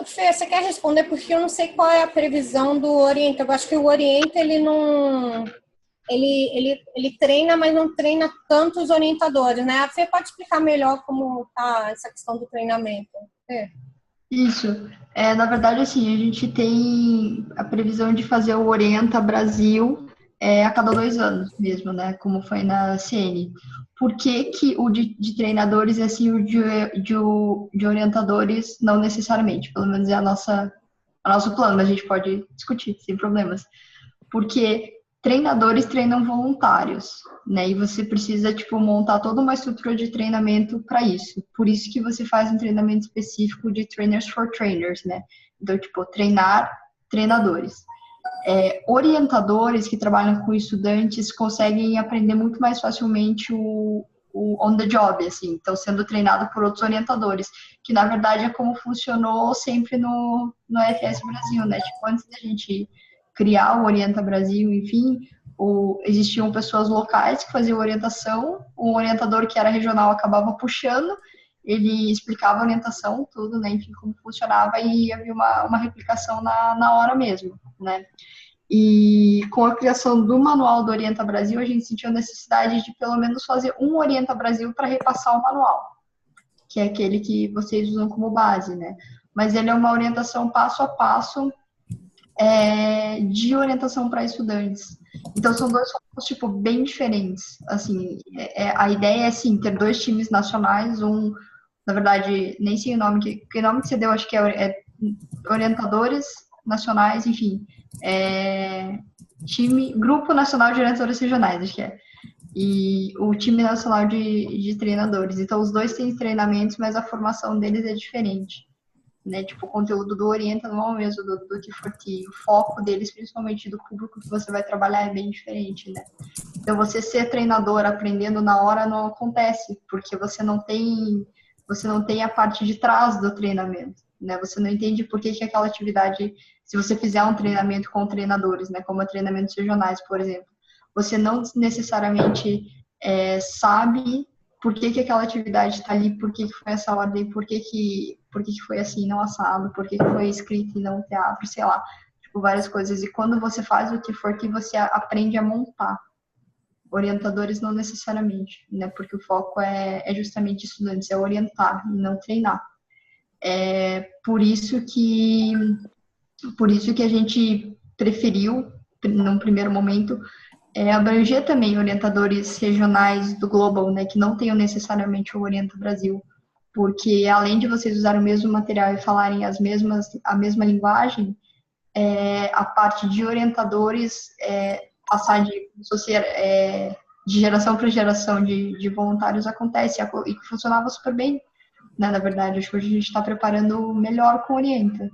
Fê, você quer responder? Porque eu não sei qual é a previsão do Orienta. Eu acho que o Orienta, ele não... Ele treina, mas não treina tanto os orientadores, né? A Fê pode explicar melhor como está essa questão do treinamento. Fê? Isso. Na verdade, assim, a gente tem a previsão de fazer o Orienta Brasil a cada 2 anos mesmo, né? Como foi na CN. Por que o de treinadores e assim o de orientadores não necessariamente? Pelo menos é o nosso plano, mas a gente pode discutir sem problemas. Porque treinadores treinam voluntários, né? E você precisa, montar toda uma estrutura de treinamento para isso. Por isso que você faz um treinamento específico de trainers for trainers, né? Então, treinar treinadores. Orientadores que trabalham com estudantes conseguem aprender muito mais facilmente o on the job, assim. Então, sendo treinado por outros orientadores, que na verdade é como funcionou sempre no FS Brasil, né? Antes da gente criar o Orienta Brasil, enfim, existiam pessoas locais que faziam orientação, um orientador que era regional acabava puxando, ele explicava a orientação, tudo, né, enfim, como funcionava, e havia uma replicação na hora mesmo, né. E com a criação do manual do Orienta Brasil, a gente sentiu a necessidade de pelo menos fazer um Orienta Brasil para repassar o manual, que é aquele que vocês usam como base, né. Mas ele é uma orientação passo a passo de orientação para estudantes. Então, são 2 focos, bem diferentes. Assim, a ideia é, sim, ter 2 times nacionais, na verdade, nem sei o nome, que nome que você deu, acho que é orientadores nacionais, enfim, Grupo Nacional de Orientadores Regionais, acho que é. e o time nacional de treinadores. Então, os dois têm treinamentos, mas a formação deles é diferente. Né? Tipo, o conteúdo do Orienta não é o mesmo do T4T. O foco deles, principalmente do público que você vai trabalhar, é bem diferente, né? Então, você ser treinador aprendendo na hora não acontece, porque você não tem a parte de trás do treinamento, né? Você não entende por que aquela atividade, se você fizer um treinamento com treinadores, né? Como treinamentos regionais, por exemplo, você não necessariamente sabe por que aquela atividade está ali, por que foi essa ordem, por que foi assim, não assado, por que foi escrito e não teatro, sei lá, tipo, várias coisas. E quando você faz o T4T, você aprende a montar. Orientadores não necessariamente, né? Porque o foco é justamente estudantes, é orientar e não treinar. Por isso que a gente preferiu, num primeiro momento, abranger também orientadores regionais do Global, né, que não tenham necessariamente o Orienta Brasil, porque além de vocês usarem o mesmo material e falarem a mesma linguagem, a parte de orientadores passar de geração para geração de voluntários acontece e funcionava super bem, né, na verdade. Acho que hoje a gente está preparando melhor com o Orienta.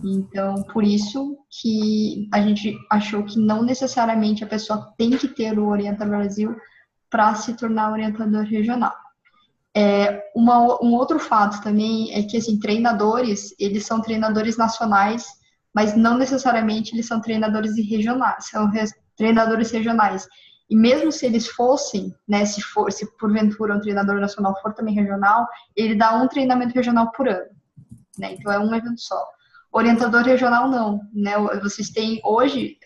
Então, por isso que a gente achou que não necessariamente a pessoa tem que ter o Orienta Brasil para se tornar orientador regional. Um outro fato também é que, assim, treinadores, eles são treinadores nacionais, mas não necessariamente eles são treinadores regionais, são treinadores regionais. E mesmo se eles fossem, né, se porventura um treinador nacional for também regional, ele dá um treinamento regional por ano, né? Então, é um evento só. Orientador regional não, né? Vocês têm hoje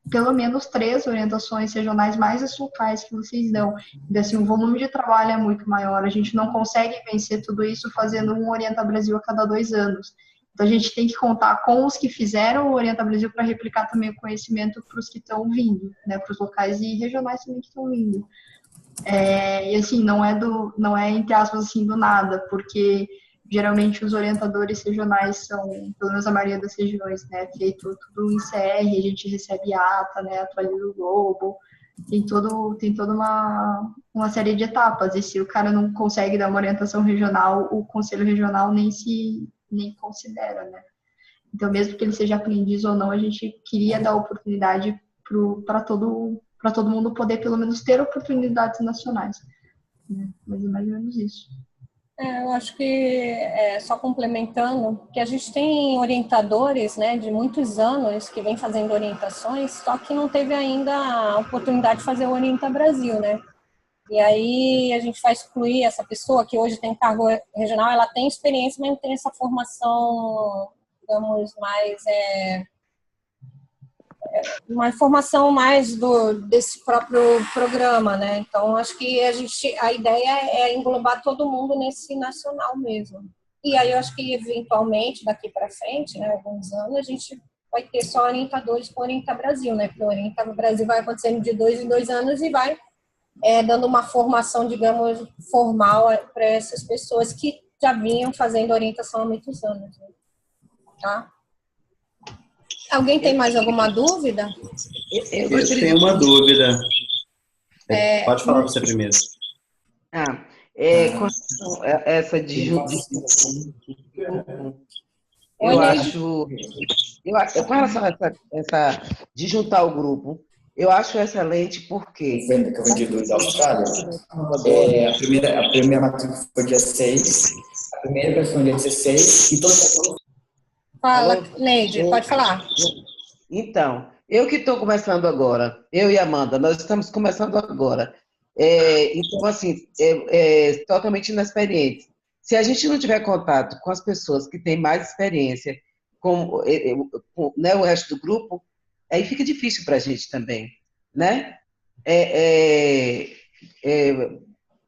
pelo menos 3 orientações regionais mais as locais que vocês dão. Então, assim, o volume de trabalho é muito maior. A gente não consegue vencer tudo isso fazendo um Orienta Brasil a cada 2 anos. Então, a gente tem que contar com os que fizeram o Orienta Brasil para replicar também o conhecimento para os que estão vindo, né? Para os locais e regionais também que estão vindo. E assim, não é entre aspas assim do nada, porque geralmente os orientadores regionais são, pelo menos a maioria das regiões, né, feito tudo em CR, a gente recebe ata, né, atualiza o Globo, tem toda uma série de etapas, e se o cara não consegue dar uma orientação regional, o conselho regional nem considera, né. Então, mesmo que ele seja aprendiz ou não, a gente queria dar oportunidade para todo mundo poder, pelo menos, ter oportunidades nacionais, né, mas é mais ou menos isso. Eu acho que, só complementando, que a gente tem orientadores, né, de muitos anos que vem fazendo orientações, só que não teve ainda a oportunidade de fazer o Orienta Brasil, né? E aí a gente vai excluir essa pessoa que hoje tem cargo regional, ela tem experiência, mas não tem essa formação, digamos, mais... uma informação mais desse próprio programa, né? Então, acho que a ideia é englobar todo mundo nesse nacional mesmo. E aí, eu acho que, eventualmente, daqui para frente, né, alguns anos, a gente vai ter só orientadores com Orienta Brasil, né? Porque o Orienta Brasil vai acontecendo de 2 em 2 anos e vai dando uma formação, digamos, formal para essas pessoas que já vinham fazendo orientação há muitos anos, né? Tá? Alguém tem mais alguma dúvida? Eu tenho uma dúvida. Pode falar você primeiro. Com essa eu acho, com relação a essa de juntar o grupo, eu acho excelente porque... Que eu vendi da Austrália, a primeira matrícula foi dia 6, a primeira versão dia 16, e todas. Fala, Neide, pode falar. Então, eu que estou começando agora, eu e a Amanda, nós estamos começando agora. Então, assim, totalmente inexperiente. Se a gente não tiver contato com as pessoas que têm mais experiência, com né, o resto do grupo, aí fica difícil para a gente também, né?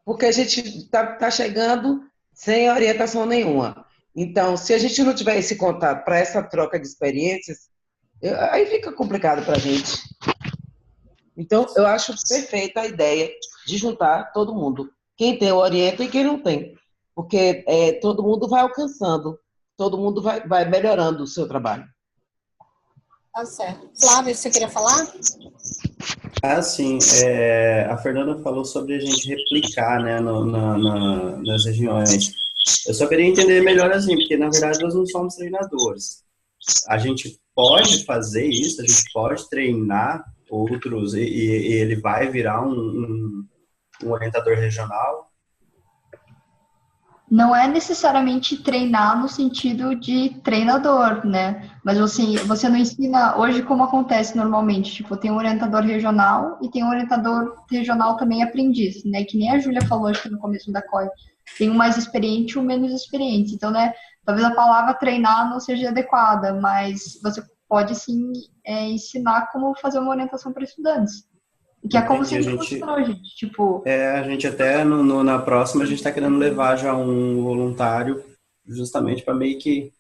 Porque a gente está chegando sem orientação nenhuma. Então, se a gente não tiver esse contato para essa troca de experiências, aí fica complicado para a gente. Então, eu acho perfeita a ideia de juntar todo mundo. Quem tem o Orienta e quem não tem. Porque todo mundo vai alcançando, todo mundo vai melhorando o seu trabalho. Tá certo. Flávia, você queria falar? Sim, a Fernanda falou sobre a gente replicar, né, nas regiões. Eu só queria entender melhor assim, porque na verdade nós não somos treinadores. A gente pode fazer isso, a gente pode treinar outros e ele vai virar um orientador regional? Não é necessariamente treinar no sentido de treinador, né? Mas você não ensina hoje como acontece normalmente. Tipo, tem um orientador regional e tem um orientador regional também aprendiz, né? Que nem a Júlia falou, acho que no começo da COI. Tem um mais experiente e um menos experiente. Então, né? Talvez a palavra treinar não seja adequada, mas você pode, sim, ensinar como fazer uma orientação para estudantes. Que é como sempre funcionou, gente. Tipo... a gente até, na próxima, a gente está querendo levar já um voluntário justamente para meio que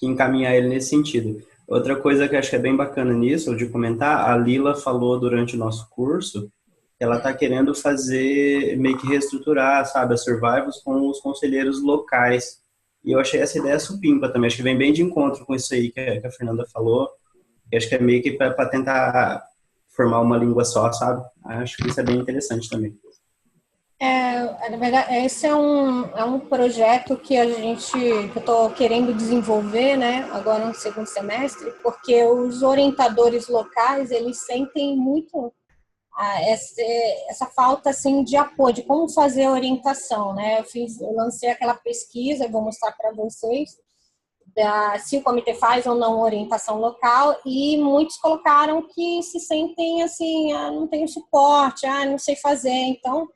encaminhar ele nesse sentido. Outra coisa que eu acho que é bem bacana nisso, de comentar, a Lila falou durante o nosso curso que ela está querendo fazer, meio que reestruturar, sabe, a Survivals com os conselheiros locais. E eu achei essa ideia supimpa também. Acho que vem bem de encontro com isso aí que a Fernanda falou. E acho que é meio que para tentar formar uma língua só, sabe? Acho que isso é bem interessante também. Na verdade, esse é um projeto que eu estou querendo desenvolver, né, agora no segundo semestre, porque os orientadores locais, eles sentem muito essa falta, assim, de apoio, de como fazer a orientação, né? Eu lancei aquela pesquisa, vou mostrar para vocês, se o comitê faz ou não orientação local, e muitos colocaram que se sentem assim, não tenho suporte, não sei fazer. Então,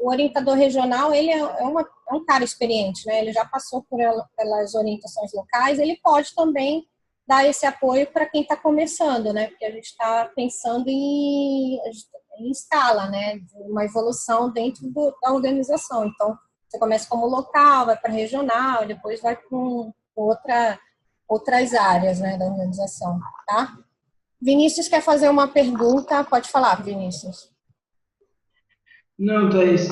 o orientador regional, ele é um cara experiente, né? Ele já passou pelas orientações locais, ele pode também dar esse apoio para quem está começando, né? Porque a gente está pensando em escala, né? Uma evolução dentro da organização. Então, você começa como local, vai para regional, depois vai para outras áreas, né, da organização, tá? Vinícius quer fazer uma pergunta, pode falar, Vinícius. Não, Thaís,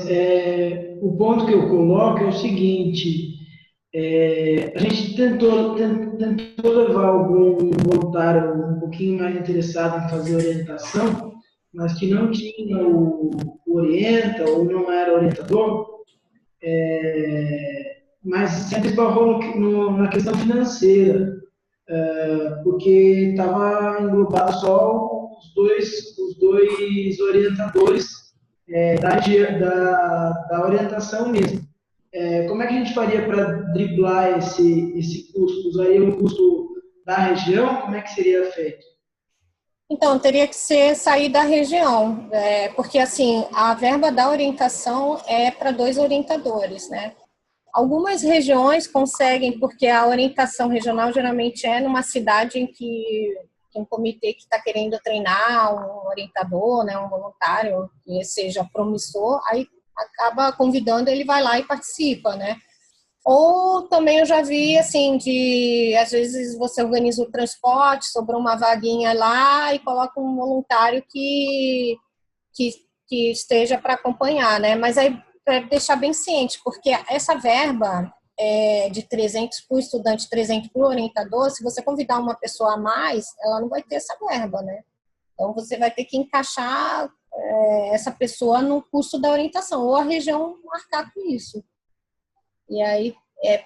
o ponto que eu coloco é o seguinte, a gente tentou levar algum voluntário um pouquinho mais interessado em fazer orientação, mas que não tinha o orienta ou não era orientador, mas sempre esbarrou na questão financeira, porque estava englobado só os dois orientadores da orientação mesmo. Como é que a gente faria para driblar esse custo? Usaria um custo da região? Como é que seria feito? Então, teria que sair da região, porque, assim, a verba da orientação é para 2 orientadores, né? Algumas regiões conseguem, porque a orientação regional geralmente é numa cidade em que um comitê que está querendo treinar um orientador, né, um voluntário que seja promissor, aí acaba convidando, ele vai lá e participa, né? Ou também eu já vi, assim, às vezes você organiza o transporte, sobrou uma vaguinha lá e coloca um voluntário que esteja para acompanhar, né? Mas aí, para deixar bem ciente, porque essa verba de 300 para o estudante, 300 para o orientador, se você convidar uma pessoa a mais, ela não vai ter essa verba, né? Então, você vai ter que encaixar essa pessoa no custo da orientação, ou a região marcar com isso. E aí,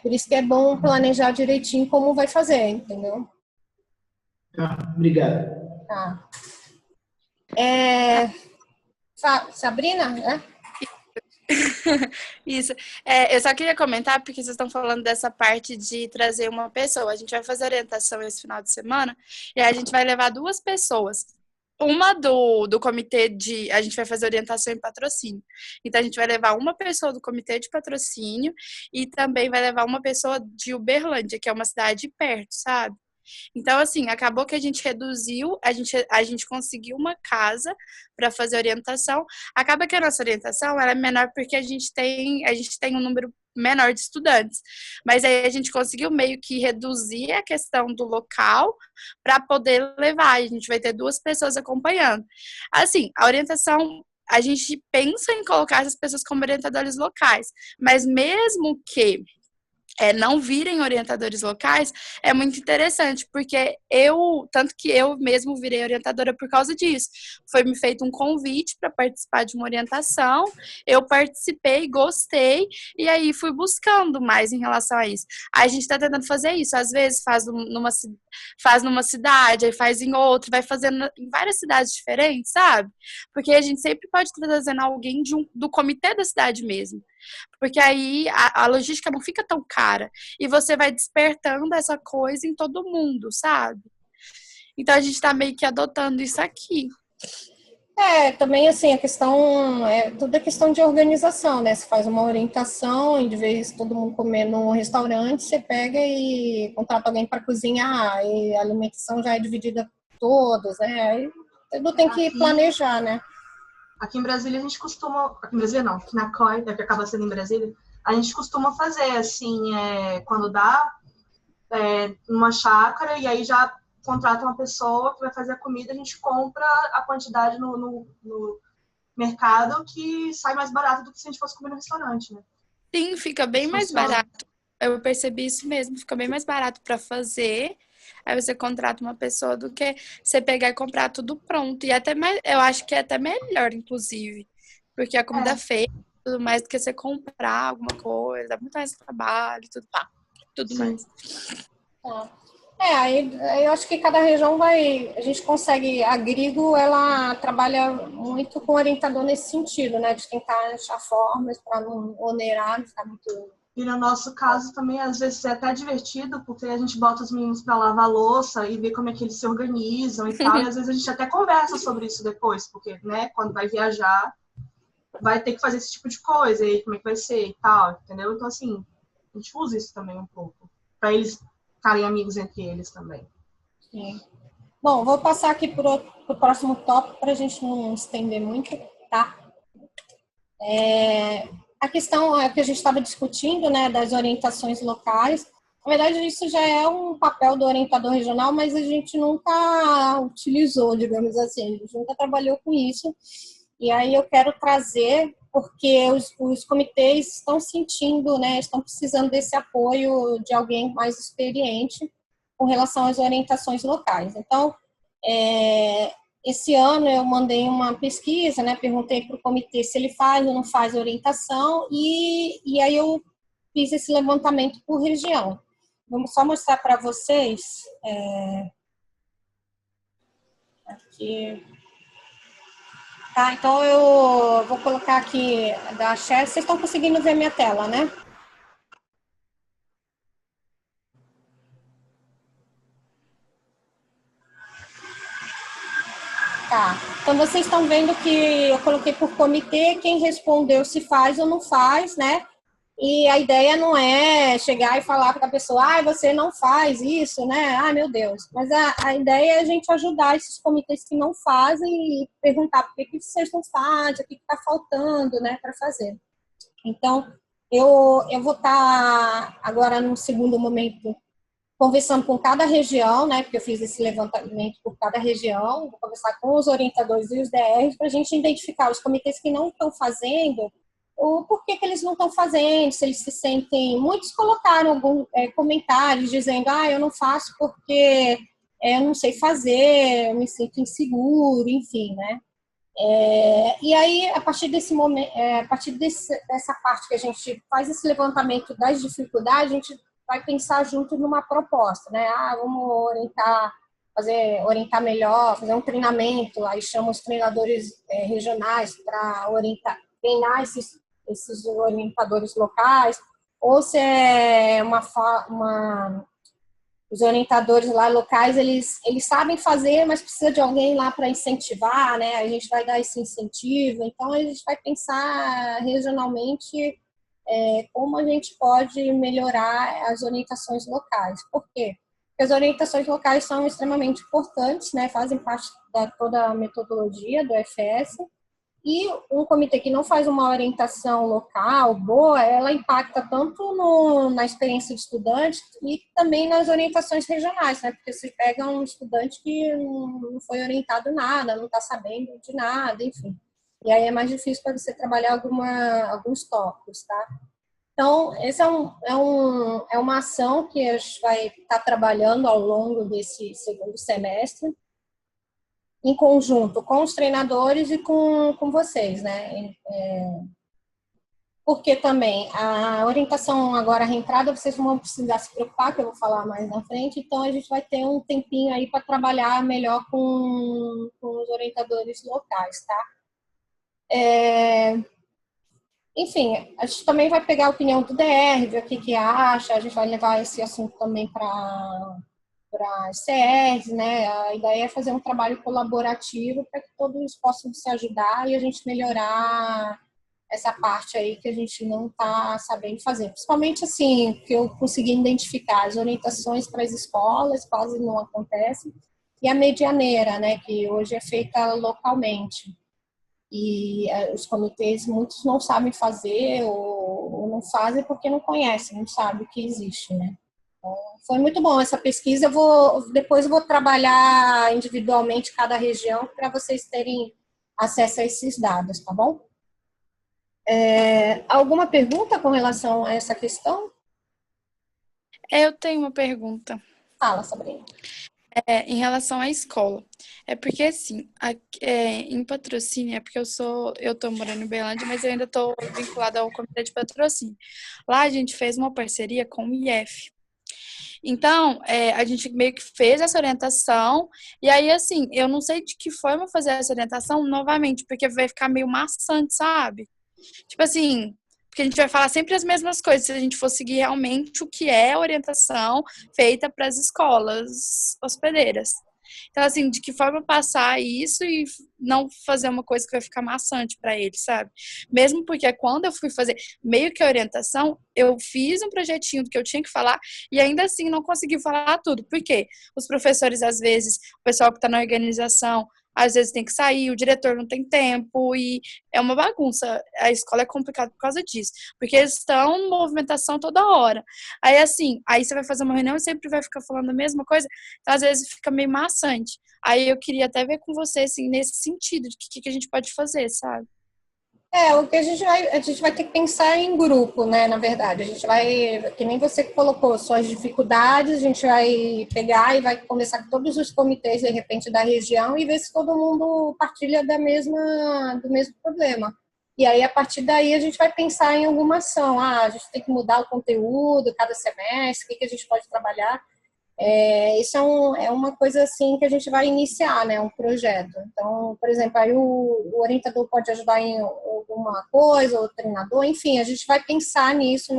por isso que é bom planejar direitinho como vai fazer, entendeu? Obrigado. Tá. Sabrina, né? Isso. Eu só queria comentar, porque vocês estão falando dessa parte de trazer uma pessoa. A gente vai fazer orientação esse final de semana, e aí a gente vai levar 2 pessoas. Uma do comitê a gente vai fazer orientação em patrocínio. Então, a gente vai levar uma pessoa do comitê de patrocínio e também vai levar uma pessoa de Uberlândia, que é uma cidade perto, sabe? Então, assim, acabou que a gente reduziu, a gente conseguiu uma casa para fazer orientação. Acaba que a nossa orientação ela é menor porque a gente tem um número menor de estudantes. Mas aí a gente conseguiu meio que reduzir a questão do local para poder levar. A gente vai ter 2 pessoas acompanhando. Assim, a orientação, a gente pensa em colocar essas pessoas como orientadores locais, mas mesmo que não virem orientadores locais, é muito interessante, porque tanto que eu mesmo virei orientadora por causa disso. Foi me feito um convite para participar de uma orientação, eu participei, gostei, e aí fui buscando mais em relação a isso. Aí a gente está tentando fazer isso, às vezes faz numa cidade, aí faz em outra, vai fazendo em várias cidades diferentes, sabe? Porque a gente sempre pode estar trazendo alguém do comitê da cidade mesmo. Porque aí a logística não fica tão cara. E você vai despertando essa coisa em todo mundo, sabe? Então a gente tá meio que adotando isso aqui. Também assim, tudo é questão de organização, né? Você faz uma orientação, em vez de todo mundo comer num restaurante, você pega e contrata alguém para cozinhar, e a alimentação já é dividida por todos, né? Aí tudo tem que planejar, né? Aqui em Brasília a gente costuma... Aqui em Brasília não, aqui na COI, que acaba sendo em Brasília, a gente costuma fazer, assim, quando dá, uma chácara, e aí já contrata uma pessoa que vai fazer a comida, a gente compra a quantidade no mercado que sai mais barato do que se a gente fosse comer no restaurante, né? Sim, fica bem mais barato. Eu percebi isso mesmo, fica bem mais barato para fazer. Aí você contrata uma pessoa do que você pegar e comprar tudo pronto. E até mais, eu acho que é até melhor, inclusive. Porque a comida feita, tudo mais do que você comprar alguma coisa, dá muito mais trabalho, tudo mais. Aí eu acho que cada região a gente consegue, a Grigo, ela trabalha muito com orientador nesse sentido, né, de tentar achar formas para não onerar, não ficar muito... E no nosso caso também, às vezes, é até divertido, porque a gente bota os meninos para lavar a louça e ver como é que eles se organizam e tal, e às vezes a gente até conversa sobre isso depois, porque, né, quando vai viajar, vai ter que fazer esse tipo de coisa, e como é que vai ser e tal, entendeu? Então, assim, a gente usa isso também um pouco, para eles ficarem amigos entre eles também. Sim. Bom, vou passar aqui para o próximo tópico para a gente não estender muito, tá? A questão que a gente estava discutindo, né, das orientações locais, na verdade isso já é um papel do orientador regional, mas a gente nunca utilizou, digamos assim, a gente nunca trabalhou com isso. E aí eu quero trazer, porque os comitês estão sentindo, né, estão precisando desse apoio de alguém mais experiente com relação às orientações locais. Então, esse ano eu mandei uma pesquisa, né, perguntei para o comitê se ele faz ou não faz orientação, e aí eu fiz esse levantamento por região. Vamos só mostrar para vocês. Aqui. Tá, então eu vou colocar aqui da share. Vocês estão conseguindo ver minha tela, né? Tá, então vocês estão vendo que eu coloquei por comitê, quem respondeu se faz ou não faz, né? E a ideia não é chegar e falar para a pessoa, você não faz isso, né? Ai, meu Deus. Mas a ideia é a gente ajudar esses comitês que não fazem e perguntar por que vocês não fazem, o que está faltando, né, para fazer. Então, eu vou estar agora num segundo momento conversando com cada região, né, porque eu fiz esse levantamento por cada região, vou conversar com os orientadores e os DRs para a gente identificar os comitês que não estão fazendo, o porquê que eles não estão fazendo, se eles se sentem... Muitos colocaram alguns comentários dizendo, eu não faço porque eu não sei fazer, eu me sinto inseguro, enfim, né? E aí, a partir desse momento, dessa parte que a gente faz esse levantamento das dificuldades, a gente vai pensar junto numa proposta, né? Vamos orientar melhor, fazer um treinamento, aí chama os treinadores regionais para treinar esses orientadores locais, ou se é os orientadores lá locais, eles sabem fazer, mas precisa de alguém lá para incentivar, né? A gente vai dar esse incentivo, então a gente vai pensar regionalmente como a gente pode melhorar as orientações locais. Por quê? Porque as orientações locais são extremamente importantes, né? Fazem parte da toda a metodologia do FS. E um comitê que não faz uma orientação local boa, ela impacta tanto na experiência do estudante e também nas orientações regionais, né? Porque você pega um estudante que não foi orientado nada, não está sabendo de nada, enfim. E aí é mais difícil para você trabalhar alguns tópicos, tá? Então, esse é uma ação que a gente vai estar trabalhando ao longo desse segundo semestre, em conjunto com os treinadores e com vocês, né? Porque também a orientação agora reentrada, vocês não vão precisar se preocupar, que eu vou falar mais na frente, então a gente vai ter um tempinho aí para trabalhar melhor com os orientadores locais, tá? Enfim, a gente também vai pegar a opinião do DR, ver o que acha, a gente vai levar esse assunto também para as CRs, né? A ideia é fazer um trabalho colaborativo para que todos possam se ajudar e a gente melhorar essa parte aí que a gente não está sabendo fazer. Principalmente, assim, que eu consegui identificar as orientações para as escolas, quase não acontecem, e a medianeira, né, que hoje é feita localmente. E os comitês, muitos não sabem fazer ou não fazem porque não conhecem, não sabem que existe, né. Então, foi muito bom essa pesquisa. Depois eu vou trabalhar individualmente cada região para vocês terem acesso a esses dados, tá bom? Alguma pergunta com relação a essa questão? Eu tenho uma pergunta. Fala, Sabrina. Em relação à escola. É porque, assim, em patrocínio, é porque eu tô morando em Berlândia, mas eu ainda tô vinculada ao comitê de patrocínio. Lá a gente fez uma parceria com o IF. Então, a gente meio que fez essa orientação, e aí, assim, eu não sei de que forma fazer essa orientação novamente, porque vai ficar meio maçante, sabe? Tipo assim, porque a gente vai falar sempre as mesmas coisas, se a gente for seguir realmente o que é a orientação feita para as escolas hospedeiras. Então, assim, de que forma passar isso e não fazer uma coisa que vai ficar maçante para eles, sabe? Mesmo porque quando eu fui fazer meio que a orientação, eu fiz um projetinho do que eu tinha que falar e ainda assim não consegui falar tudo. Por quê? Os professores, às vezes, o pessoal que está na organização, às vezes tem que sair, o diretor não tem tempo e é uma bagunça. A escola é complicada por causa disso, porque eles estão em movimentação toda hora. Aí, assim, aí você vai fazer uma reunião e sempre vai ficar falando a mesma coisa, então às vezes fica meio maçante. Aí eu queria até ver com você, assim, nesse sentido, de que a gente pode fazer, sabe? O que a gente vai ter que pensar em grupo, né, na verdade. A gente vai, que nem você colocou, suas dificuldades, a gente vai pegar e vai conversar com todos os comitês, de repente, da região e ver se todo mundo partilha do mesmo problema. E aí, a partir daí, a gente vai pensar em alguma ação. A gente tem que mudar o conteúdo cada semestre, o que a gente pode trabalhar. Isso é uma coisa assim que a gente vai iniciar, né, um projeto. Então, por exemplo, aí o orientador pode ajudar em alguma coisa, o treinador, enfim, a gente vai pensar nisso.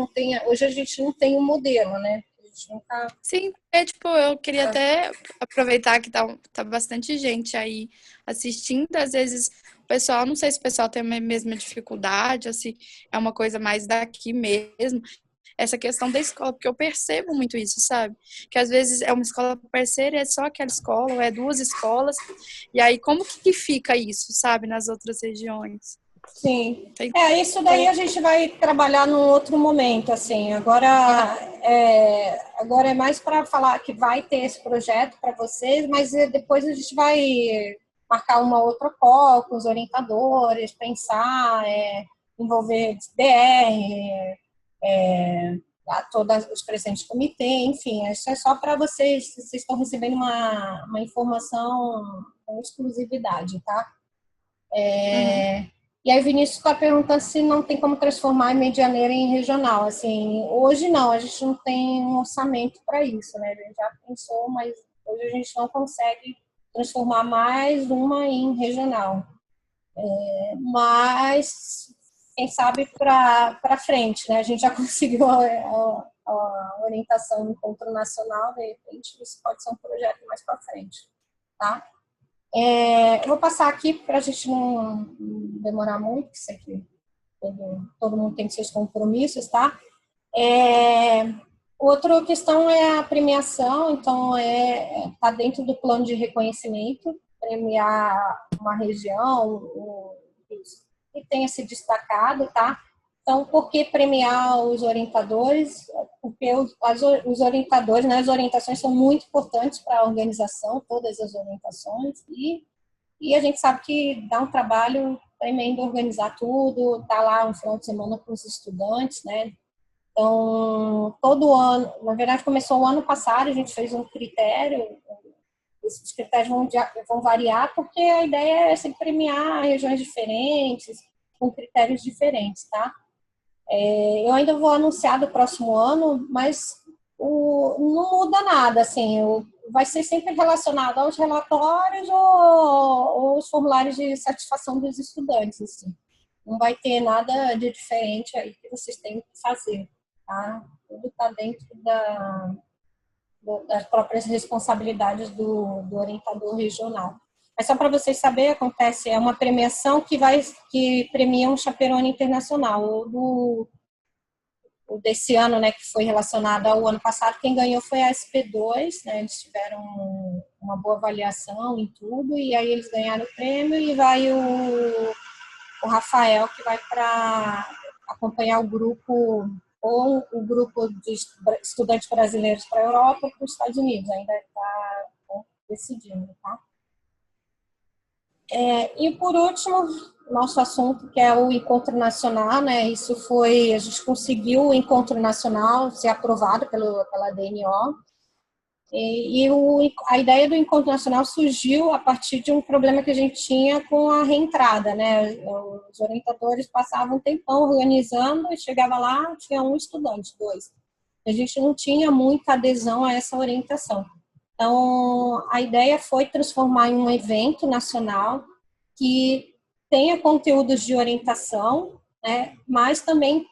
Hoje a gente não tem um modelo, né? A gente nunca... Sim, tipo, eu queria até aproveitar que tá bastante gente aí assistindo, às vezes o pessoal, não sei se o pessoal tem a mesma dificuldade, ou se é uma coisa mais daqui mesmo, essa questão da escola, porque eu percebo muito isso, sabe? Que às vezes é uma escola parceira e é só aquela escola, ou é duas escolas, e aí como que fica isso, sabe, nas outras regiões? Sim. Isso daí a gente vai trabalhar num outro momento, assim. Agora é mais para falar que vai ter esse projeto para vocês, mas depois a gente vai marcar uma outra call com os orientadores, pensar, envolver DR, a todos os presentes do comitê, enfim, isso é só para vocês estão recebendo uma informação com exclusividade, tá? E aí o Vinícius está perguntando se não tem como transformar a medianeira em regional. Assim, hoje não, a gente não tem um orçamento para isso, né? A gente já pensou, mas hoje a gente não consegue transformar mais uma em regional. Mas quem sabe para frente, né? A gente já conseguiu a orientação no encontro nacional, de repente isso pode ser um projeto mais para frente, tá? Eu vou passar aqui para a gente não demorar muito, que sei que todo mundo tem seus compromissos, tá? Outra questão é a premiação, então está dentro do plano de reconhecimento, premiar uma região que tenha se destacado, tá? Então, por que premiar os orientadores? Porque os orientadores, né, as orientações são muito importantes para a organização, todas as orientações, e a gente sabe que dá um trabalho tremendo organizar tudo, tá lá um final de semana com os estudantes, né? Então, todo ano, na verdade, começou o ano passado, a gente fez um critério, esses critérios vão variar, porque a ideia é sempre premiar regiões diferentes, com critérios diferentes, tá? Eu ainda vou anunciar do próximo ano, mas não muda nada, assim, vai ser sempre relacionado aos relatórios ou os formulários de satisfação dos estudantes, assim. Não vai ter nada de diferente aí que vocês têm que fazer, tá? Tudo está dentro das próprias responsabilidades do orientador regional. Mas só para vocês saberem, acontece, é uma premiação que premia um chaperone internacional. O desse ano, né, que foi relacionado ao ano passado, quem ganhou foi a SP2, né, eles tiveram uma boa avaliação em tudo, e aí eles ganharam o prêmio, e vai o Rafael, que vai para acompanhar o grupo, ou o grupo de estudantes brasileiros para a Europa ou para os Estados Unidos, ainda está decidindo, tá? E por último, nosso assunto, que é o encontro nacional, né? A gente conseguiu o encontro nacional ser aprovado pela DNO. A ideia do encontro nacional surgiu a partir de um problema que a gente tinha com a reentrada, né? Os orientadores passavam um tempão organizando e chegava lá, tinha um estudante, 2. A gente não tinha muita adesão a essa orientação. Então, a ideia foi transformar em um evento nacional que tenha conteúdos de orientação, né, mas também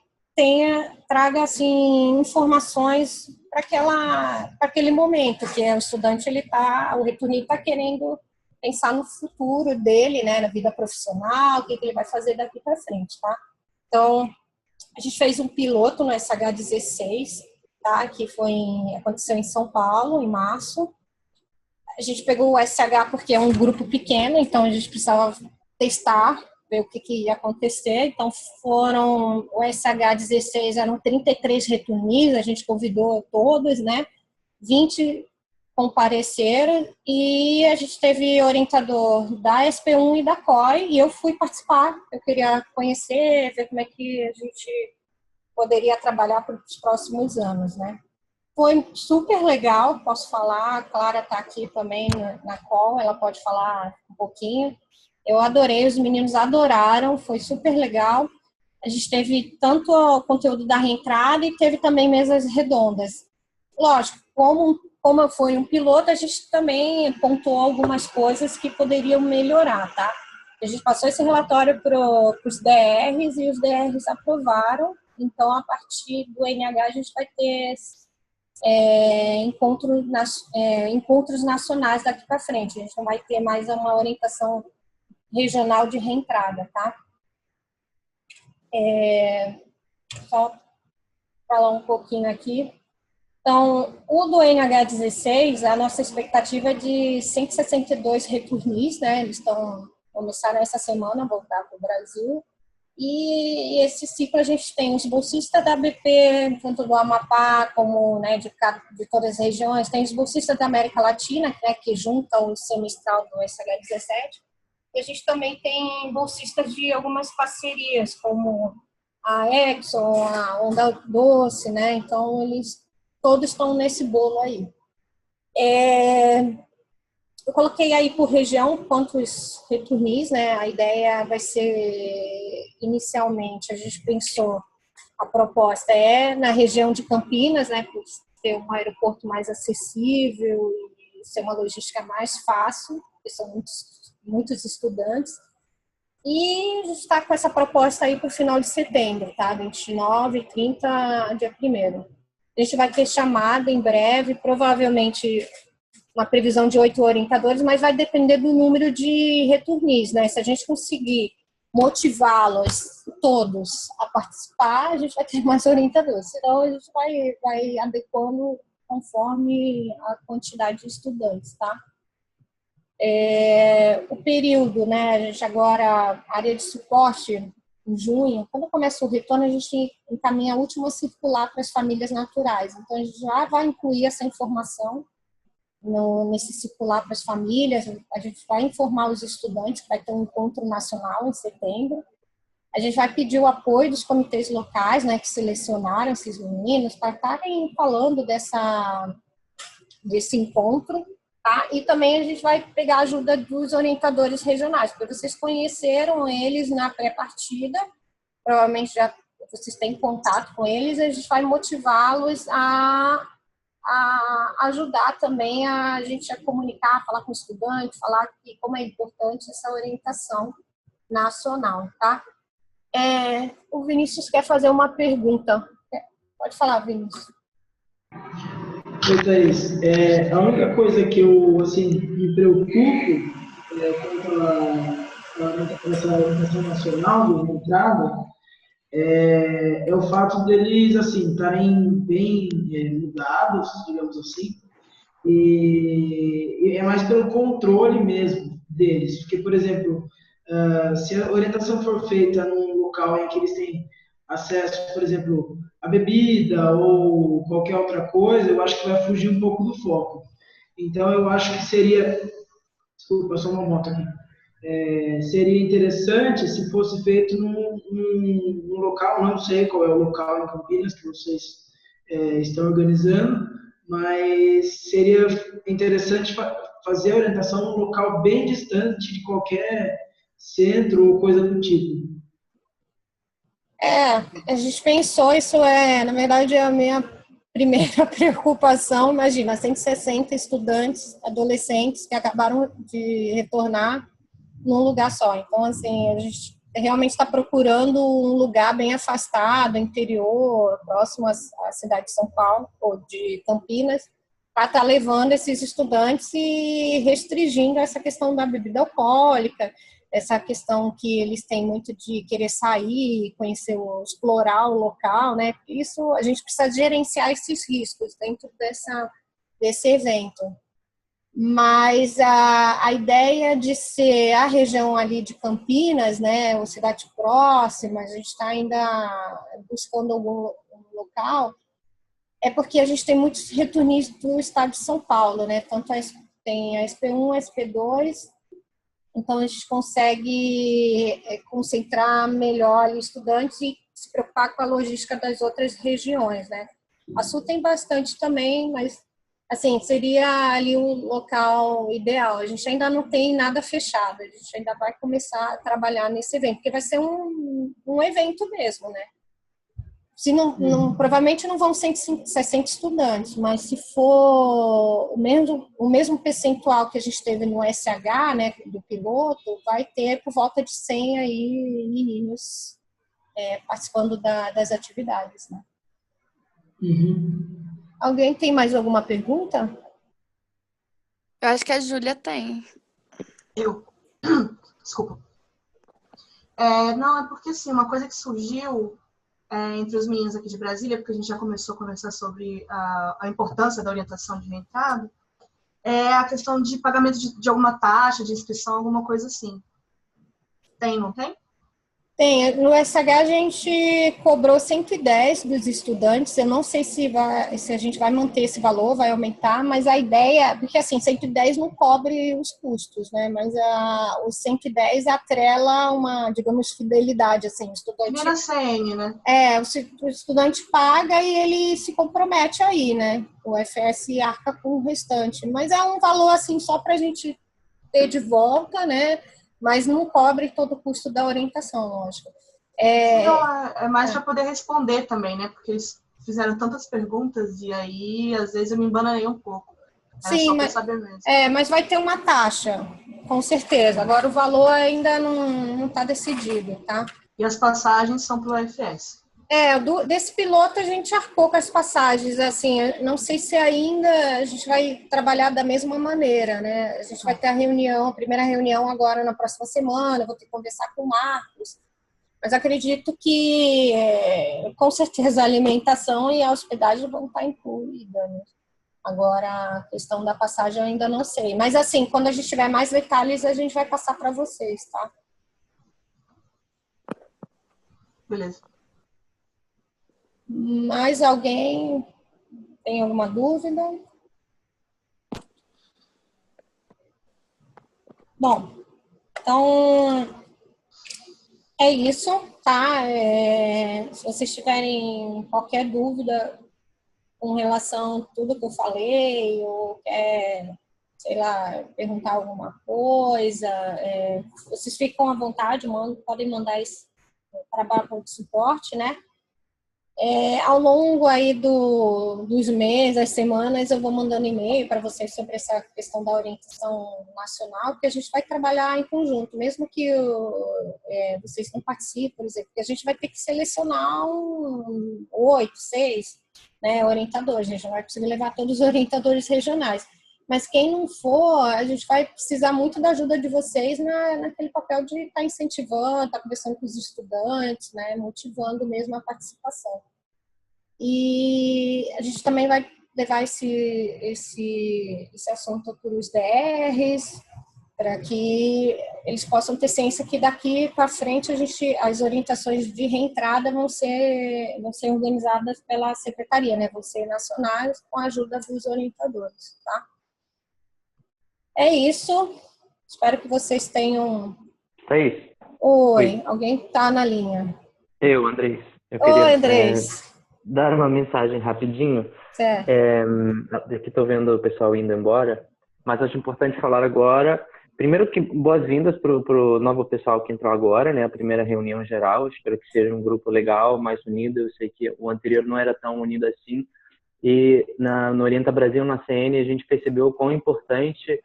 traga assim, informações para aquele momento, que o estudante, o retornista está querendo pensar no futuro dele, né, na vida profissional, o que ele vai fazer daqui para frente, tá? Então, a gente fez um piloto no SH16, tá, que aconteceu em São Paulo, em março. A gente pegou o SH porque é um grupo pequeno, então a gente precisava testar, ver o que ia acontecer. Então, o SH16 eram 33 returnis, a gente convidou todos, né? 20 compareceram e a gente teve orientador da SP1 e da COI, e eu fui participar. Eu queria conhecer, ver como é que a gente poderia trabalhar para os próximos anos, né? Foi super legal, posso falar, a Clara está aqui também na call, ela pode falar um pouquinho. Eu adorei, os meninos adoraram, foi super legal. A gente teve tanto o conteúdo da reentrada e teve também mesas redondas. Lógico, como foi um piloto, a gente também pontuou algumas coisas que poderiam melhorar, tá? A gente passou esse relatório para os DRs e os DRs aprovaram. Então, a partir do NH, a gente vai ter encontros nacionais daqui para frente. A gente não vai ter mais uma orientação regional de reentrada, tá? Só falar um pouquinho aqui. Então, o do NH16, a nossa expectativa é de 162 returnis, né? Eles começaram essa semana a voltar para o Brasil. E esse ciclo a gente tem os bolsistas da ABP, tanto do Amapá como, né, de todas as regiões. Tem os bolsistas da América Latina, né, que juntam o semestral do SH17. E a gente também tem bolsistas de algumas parcerias, como a Exxon, a Onda Doce, né? Então, eles todos estão nesse bolo aí. Eu coloquei aí por região quantos returnis, né? A ideia vai ser, inicialmente, a gente pensou, a proposta é na região de Campinas, né? Por ter um aeroporto mais acessível e ser uma logística mais fácil, porque são muitos estudantes. E a gente está com essa proposta aí para o final de setembro, tá? 29, 30, dia 1º. A gente vai ter chamada em breve, provavelmente uma previsão de 8 orientadores, mas vai depender do número de returnis, né? Se a gente conseguir motivá-los todos a participar, a gente vai ter mais orientadores. Senão a gente vai adequando conforme a quantidade de estudantes, tá? O período, né? A gente agora, área de suporte, em junho, quando começa o retorno, a gente encaminha a última circular para as famílias naturais. Então, a gente já vai incluir essa informação nesse circular para as famílias. A gente vai informar os estudantes que vai ter um encontro nacional em setembro. A gente vai pedir o apoio dos comitês locais, né, que selecionaram esses meninos para estarem falando desse encontro, tá? E também a gente vai pegar a ajuda dos orientadores regionais, porque vocês conheceram eles na pré-partida, provavelmente já vocês têm contato com eles, a gente vai motivá-los a ajudar também a gente a comunicar, falar com o estudante, falar que como é importante essa orientação nacional, tá? O Vinícius quer fazer uma pergunta. Pode falar, Vinícius. Oi, Thaís. A única coisa que eu me preocupo quanto a essa orientação nacional de entrada é o fato deles estarem bem mudados, digamos assim, e é mais pelo controle mesmo deles. Porque, por exemplo, se a orientação for feita num local em que eles têm acesso, por exemplo, a bebida ou qualquer outra coisa, eu acho que vai fugir um pouco do foco. Então, eu acho que seria... Desculpa, só uma moto aqui. Seria interessante se fosse feito num local, não sei qual é o local em Campinas que vocês estão organizando, mas seria interessante fazer a orientação num local bem distante de qualquer centro ou coisa do tipo. A gente pensou, isso na verdade, a minha primeira preocupação. Imagina, 160 estudantes, adolescentes que acabaram de retornar num lugar só. Então, assim, a gente realmente está procurando um lugar bem afastado, interior, próximo à cidade de São Paulo, ou de Campinas, para estar levando esses estudantes e restringindo essa questão da bebida alcoólica, essa questão que eles têm muito de querer sair, conhecer, explorar o local, né? Isso, a gente precisa gerenciar esses riscos dentro desse evento. Mas a ideia de ser a região ali de Campinas, né, ou cidade próxima, a gente está ainda buscando algum local, porque a gente tem muitos retornistas do estado de São Paulo, né? Tanto tem a SP1, a SP2, então a gente consegue concentrar melhor ali estudantes e se preocupar com a logística das outras regiões, né? A Sul tem bastante também, mas assim, seria ali o local ideal. A gente ainda não tem nada fechado, a gente ainda vai começar a trabalhar nesse evento, porque vai ser um evento mesmo, né? Provavelmente não vão 160 estudantes, mas se for o mesmo percentual que a gente teve no SH, né, do piloto, vai ter por volta de 100 aí meninos participando das atividades, né? Uhum. Alguém tem mais alguma pergunta? Eu acho que a Júlia tem. Desculpa. Não, é porque assim, uma coisa que surgiu entre os meninos aqui de Brasília, porque a gente já começou a conversar sobre a importância da orientação de mercado, é a questão de pagamento de alguma taxa, de inscrição, alguma coisa assim. Tem, não tem? Tem. No SH a gente cobrou 110 dos estudantes. Eu não sei se a gente vai manter esse valor, vai aumentar, mas a ideia, porque assim, 110 não cobre os custos, né? Mas os 110 atrela uma, digamos, fidelidade, assim, o estudante... Primeira CN, né? O estudante paga e ele se compromete aí, né? O FS arca com o restante. Mas é um valor, assim, só para a gente ter de volta, né? Mas não cobre todo o custo da orientação, lógico. É mais para poder responder também, né? Porque eles fizeram tantas perguntas e aí, às vezes, eu me embananei um pouco. Sim, mas vai ter uma taxa, com certeza. Agora, o valor ainda não está decidido, tá? E as passagens são para o UFS? Desse piloto a gente arcou com as passagens, assim, não sei se ainda a gente vai trabalhar da mesma maneira, né? A gente vai ter a primeira reunião agora na próxima semana, vou ter que conversar com o Marcos, mas acredito que com certeza a alimentação e a hospedagem vão estar incluídas, né? Agora, a questão da passagem eu ainda não sei, mas assim, quando a gente tiver mais detalhes, a gente vai passar para vocês, tá? Beleza. Mais alguém tem alguma dúvida? Bom, então É isso, tá? Se vocês tiverem qualquer dúvida com relação a tudo que eu falei, ou quer, sei lá, perguntar alguma coisa, vocês ficam à vontade, podem mandar isso para a barra de suporte, né? Ao longo aí dos meses, das semanas, eu vou mandando e-mail para vocês sobre essa questão da orientação nacional, porque a gente vai trabalhar em conjunto, mesmo que vocês não participem, por exemplo, porque a gente vai ter que selecionar 8, 6, né, orientadores. A gente não vai conseguir levar todos os orientadores regionais. Mas quem não for, a gente vai precisar muito da ajuda de vocês naquele papel de estar incentivando, estar conversando com os estudantes, né, motivando mesmo a participação. E a gente também vai levar esse assunto para os DRs, para que eles possam ter ciência que daqui para frente as orientações de reentrada vão ser organizadas pela secretaria, né? Vão ser nacionais com a ajuda dos orientadores, tá? É isso. Espero que vocês tenham... Thaís. Oi. Alguém está na linha? Eu, Andrés. Oi, Andrés. Dar uma mensagem rapidinho. Certo. Aqui estou vendo o pessoal indo embora, mas acho importante falar agora. Primeiro, que boas-vindas para o novo pessoal que entrou agora, né? A primeira reunião geral. Espero que seja um grupo legal, mais unido. Eu sei que o anterior não era tão unido assim. E no Orienta Brasil, na CN, a gente percebeu o quão importante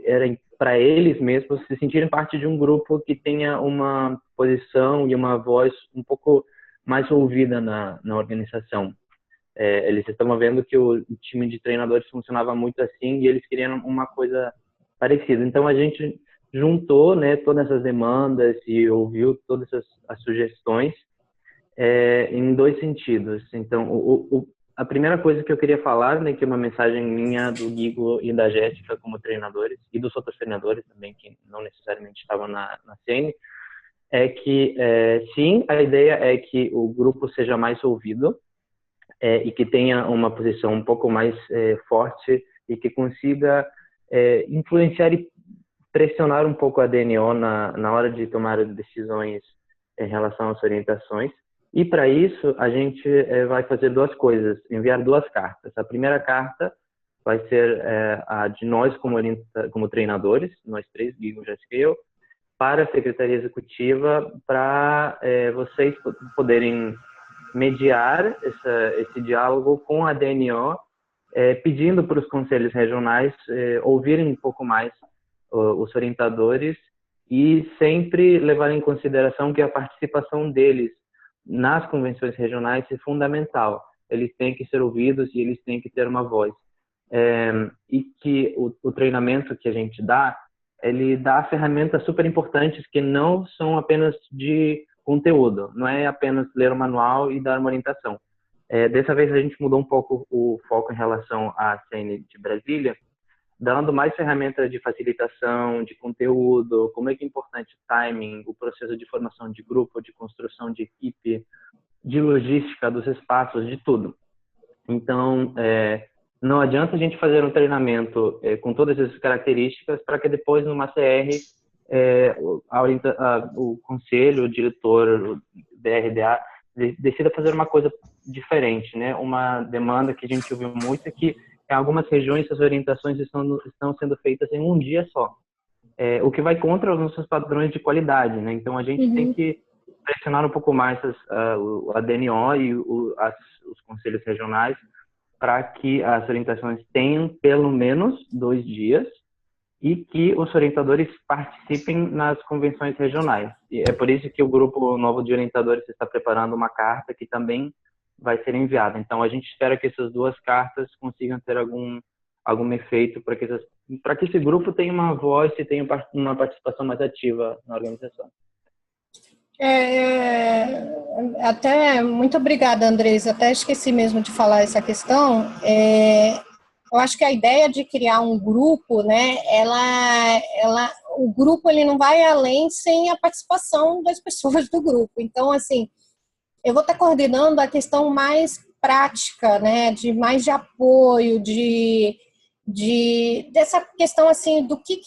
era para eles mesmos se sentirem parte de um grupo que tenha uma posição e uma voz um pouco mais ouvida na organização. Eles estavam vendo que o time de treinadores funcionava muito assim e eles queriam uma coisa parecida. Então a gente juntou, né, todas essas demandas e ouviu todas as sugestões em dois sentidos. Então a primeira coisa que eu queria falar, né, que é uma mensagem minha do Guigo e da Jéssica como treinadores e dos outros treinadores também que não necessariamente estavam na CN, é que, sim, a ideia é que o grupo seja mais ouvido e que tenha uma posição um pouco mais forte e que consiga influenciar e pressionar um pouco a DNO na hora de tomar decisões em relação às orientações. E, para isso, a gente vai fazer duas coisas, enviar duas cartas. A primeira carta vai ser a de nós como treinadores, nós três, Guigo, Jéssica e eu, para a Secretaria Executiva, para vocês poderem mediar esse diálogo com a DNO, pedindo para os conselhos regionais ouvirem um pouco mais os orientadores e sempre levar em consideração que a participação deles nas convenções regionais é fundamental. Eles têm que ser ouvidos e eles têm que ter uma voz. E que o treinamento que a gente dá, ele dá ferramentas super importantes que não são apenas de conteúdo, não é apenas ler o manual e dar uma orientação. Dessa vez a gente mudou um pouco o foco em relação à CN de Brasília, dando mais ferramentas de facilitação, de conteúdo, como é que é importante o timing, o processo de formação de grupo, de construção de equipe, de logística dos espaços, de tudo. Então, não adianta a gente fazer um treinamento com todas essas características para que depois numa CR o conselho, o diretor, o BRDA decida fazer uma coisa diferente, né? Uma demanda que a gente ouviu muito é que em algumas regiões as orientações estão sendo feitas em um dia só, o que vai contra os nossos padrões de qualidade, né? Então a gente tem que pressionar um pouco mais a DNO e os conselhos regionais para que as orientações tenham pelo menos 2 dias e que os orientadores participem nas convenções regionais. E é por isso que o grupo novo de orientadores está preparando uma carta que também vai ser enviada. Então, a gente espera que essas 2 cartas consigam ter algum efeito para que esse grupo tenha uma voz e tenha uma participação mais ativa na organização. Até muito obrigada, Andrés. Até esqueci mesmo de falar essa questão. Eu acho que a ideia de criar um grupo, né, o grupo ele não vai além sem a participação das pessoas do grupo. Então, assim, eu vou estar coordenando a questão mais prática, né, mais de apoio, de dessa questão assim do que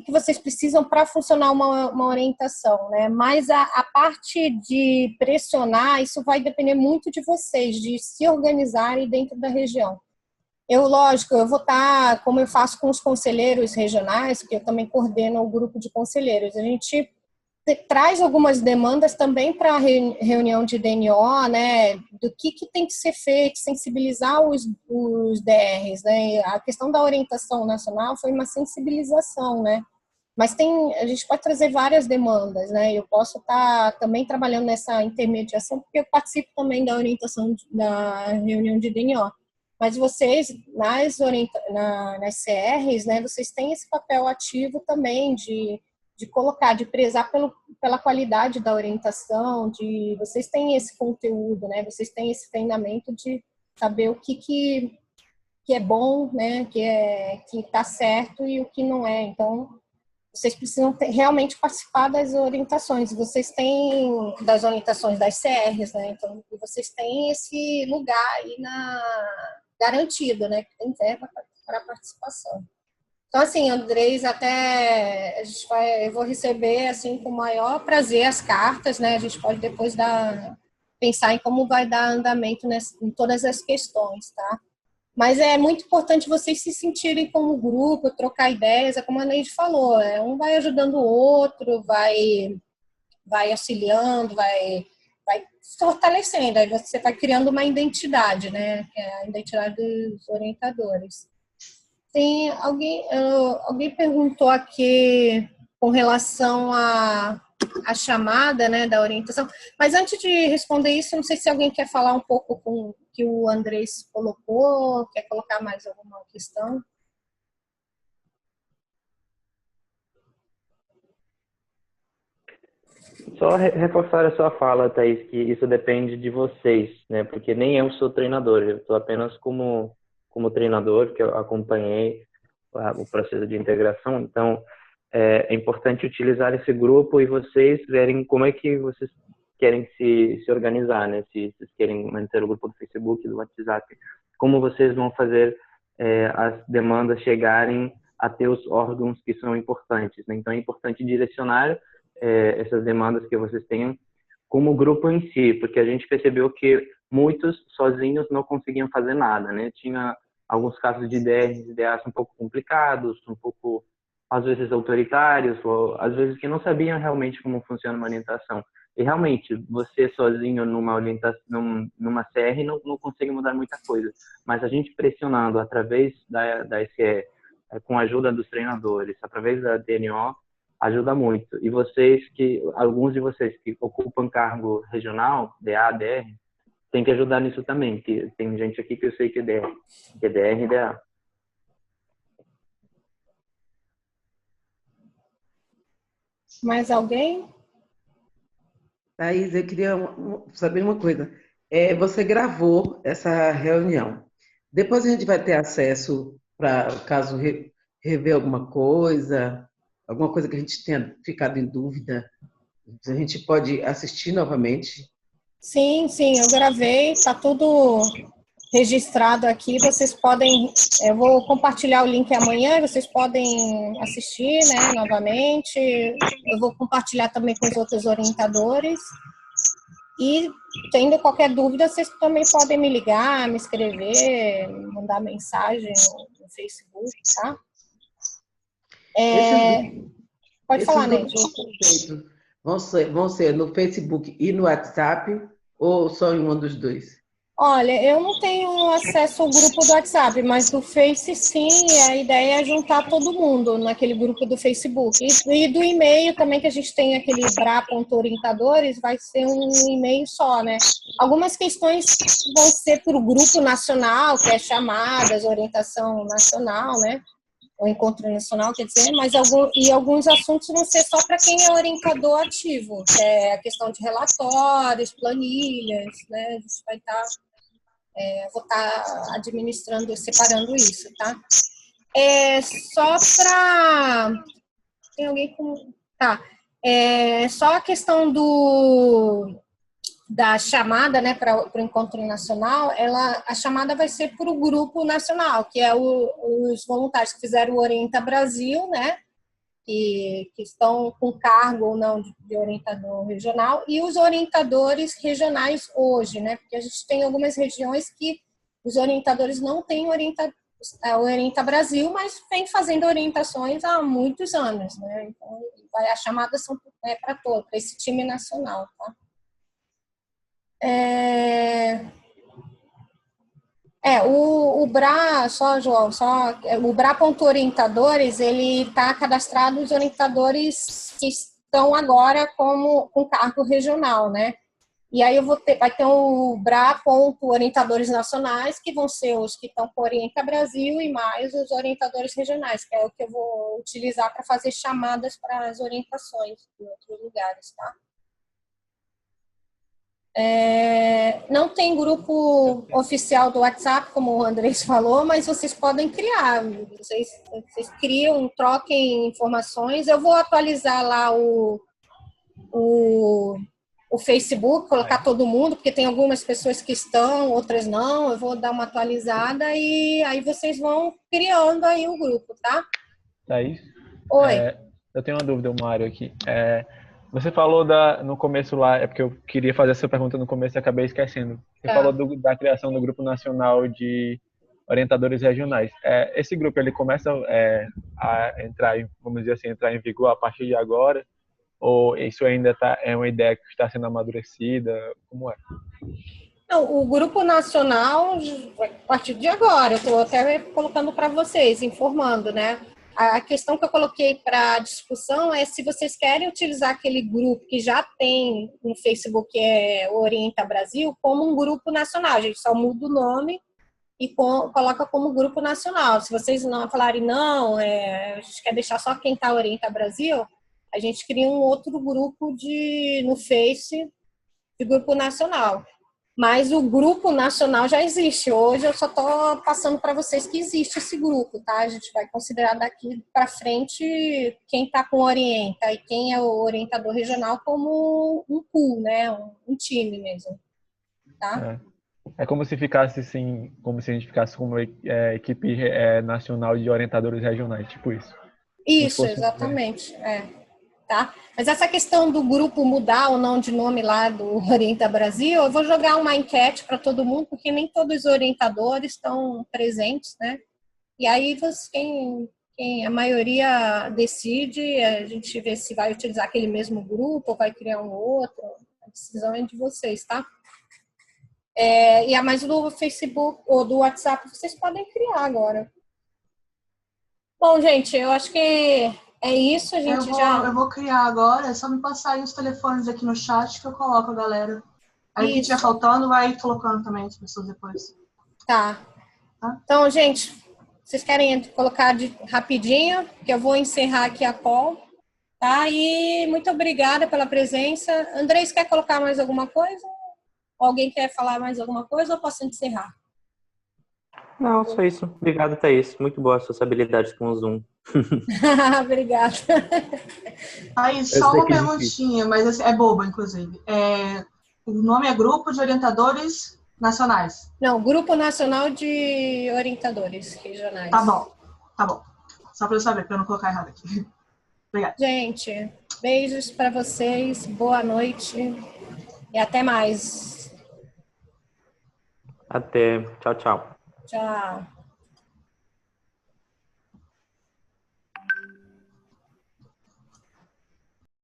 vocês precisam para funcionar uma orientação, né? Mas a parte de pressionar, isso vai depender muito de vocês, de se organizarem dentro da região. Lógico, eu vou estar, como eu faço com os conselheiros regionais, porque eu também coordeno o grupo de conselheiros, a gente traz algumas demandas também para a reunião de DNO, né, do que tem que ser feito, sensibilizar os DRs, né, a questão da orientação nacional foi uma sensibilização, né, mas a gente pode trazer várias demandas, né, eu posso estar também trabalhando nessa intermediação, porque eu participo também da orientação da reunião de DNO, mas vocês, nas CRs, né, vocês têm esse papel ativo também de colocar, de prezar pela qualidade da orientação, vocês têm esse conteúdo, né? Vocês têm esse treinamento de saber o que é bom, né? Que está certo e o que não é. Então, vocês precisam realmente participar das orientações. Vocês têm das orientações das CRs, né? Então, vocês têm esse lugar aí garantido, né? Que tem verba para participação. Então, assim, Andrés, eu vou receber, assim, com o maior prazer as cartas, né? A gente pode depois pensar em como vai dar andamento em todas as questões, tá? Mas é muito importante vocês se sentirem como grupo, trocar ideias, é como a Neide falou, um vai ajudando o outro, vai auxiliando, vai fortalecendo, aí você vai criando uma identidade, né? Que é a identidade dos orientadores. Tem alguém perguntou aqui com relação à chamada, né, da orientação, mas antes de responder isso, não sei se alguém quer falar um pouco com o que o Andrés colocou, quer colocar mais alguma questão? Só reforçar a sua fala, Thaís, que isso depende de vocês, né? Porque nem eu sou treinador, eu estou apenas como treinador, que eu acompanhei o processo de integração. Então, é importante utilizar esse grupo e vocês verem como é que vocês querem se organizar, né? Se vocês querem manter o grupo do Facebook, do WhatsApp, como vocês vão fazer as demandas chegarem até os órgãos que são importantes, né? Então, é importante direcionar essas demandas que vocês tenham como grupo em si, porque a gente percebeu que muitos sozinhos não conseguiam fazer nada, né? Tinha alguns casos de DAs um pouco complicados, um pouco, às vezes, autoritários, ou às vezes que não sabiam realmente como funciona uma orientação. E realmente, você sozinho numa orientação, numa CR, não consegue mudar muita coisa. Mas a gente pressionando através da SE, com a ajuda dos treinadores, através da DNO, ajuda muito. E alguns de vocês que ocupam cargo regional, DA, DR, tem que ajudar nisso também, que tem gente aqui que eu sei que é DR e DA. Mais alguém? Thaís, eu queria saber uma coisa. Você gravou essa reunião. Depois a gente vai ter acesso para, caso rever alguma coisa que a gente tenha ficado em dúvida, a gente pode assistir novamente? Sim, eu gravei, está tudo registrado aqui, vocês podem, eu vou compartilhar o link amanhã, e vocês podem assistir, né, novamente, eu vou compartilhar também com os outros orientadores, e tendo qualquer dúvida, vocês também podem me ligar, me escrever, mandar mensagem no Facebook, tá? Pode falar, Neide. Vão ser no Facebook e no WhatsApp ou só em um dos dois? Olha, eu não tenho acesso ao grupo do WhatsApp, mas do Face sim, a ideia é juntar todo mundo naquele grupo do Facebook. E do e-mail também, que a gente tem aquele bra.orientadores, vai ser um e-mail só, né? Algumas questões vão ser para o grupo nacional, que é chamadas, orientação nacional, né? O encontro nacional, quer dizer, mas alguns assuntos vão ser só para quem é orientador ativo, que é a questão de relatórios, planilhas, né? A gente vai estar, vou estar administrando, separando isso, tá? Só para... Tem alguém com... Tá. Só a questão da chamada, né, para o encontro nacional, a chamada vai ser para o grupo nacional, que é os voluntários que fizeram o Orienta Brasil, né, que estão com cargo ou não de orientador regional, e os orientadores regionais hoje, né, porque a gente tem algumas regiões que os orientadores não têm Orienta Brasil, mas vem fazendo orientações há muitos anos, né, então as chamadas são para todo, para esse time nacional, tá? O BRA, João, o BRA.orientadores, ele está cadastrado os orientadores que estão agora com cargo regional, né? E aí vai ter o BRA.orientadores nacionais, que vão ser os que estão com Orienta Brasil, e mais os orientadores regionais, que é o que eu vou utilizar para fazer chamadas para as orientações em outros lugares, tá? Não tem grupo oficial do WhatsApp, como o Andrés falou, mas vocês podem criar. Vocês criam, troquem informações. Eu vou atualizar lá o Facebook, colocar todo mundo, porque tem algumas pessoas que estão, outras não. Eu vou dar uma atualizada e aí vocês vão criando aí o grupo, tá? Thaís? Oi. Eu tenho uma dúvida, Mário, aqui. Você falou no começo lá, é porque eu queria fazer essa pergunta no começo e acabei esquecendo. Você falou da criação do Grupo Nacional de Orientadores Regionais. Esse grupo, ele começa a entrar, vamos dizer assim, entrar em vigor a partir de agora? Ou isso ainda é uma ideia que está sendo amadurecida? Como é? Não, o Grupo Nacional, a partir de agora, eu estou até colocando para vocês, informando, né? A questão que eu coloquei para discussão é se vocês querem utilizar aquele grupo que já tem no Facebook, que é Orienta Brasil, como um grupo nacional. A gente só muda o nome e coloca como grupo nacional. Se vocês não falarem não, a gente quer deixar só quem está Orienta Brasil, a gente cria um outro grupo no Face de grupo nacional. Mas o grupo nacional já existe. Hoje eu só estou passando para vocês que existe esse grupo, tá? A gente vai considerar daqui para frente quem está com Orienta e quem é o orientador regional como um pool, né? Um time mesmo, tá? É como se ficasse assim, como se a gente ficasse como equipe nacional de orientadores regionais, tipo isso. Isso, exatamente, Tá? Mas essa questão do grupo mudar ou não de nome lá do Orienta Brasil, eu vou jogar uma enquete para todo mundo, porque nem todos os orientadores estão presentes, né? E aí a maioria decide, a gente vê se vai utilizar aquele mesmo grupo ou vai criar um outro. A decisão é de vocês, tá? E a mais do Facebook ou do WhatsApp vocês podem criar agora. Bom, gente, eu acho que é isso, a gente eu vou criar agora, é só me passar aí os telefones aqui no chat que eu coloco a galera. Aí o que estiver faltando, vai colocando também as pessoas depois. Tá. Então, gente, vocês querem colocar rapidinho, que eu vou encerrar aqui a call, tá? E muito obrigada pela presença. Andrés, quer colocar mais alguma coisa? Alguém quer falar mais alguma coisa ou posso encerrar? Não, só isso. Obrigado, Thaís. Muito boa a suas habilidades com o Zoom. Obrigada. Aí, só uma perguntinha, mas é boba, inclusive. O nome é Grupo de Orientadores Nacionais? Não, Grupo Nacional de Orientadores Regionais. Tá bom. Só para eu saber, para eu não colocar errado aqui. Obrigada. Gente, beijos para vocês, boa noite e até mais. Até. Tchau, tchau. Tchau.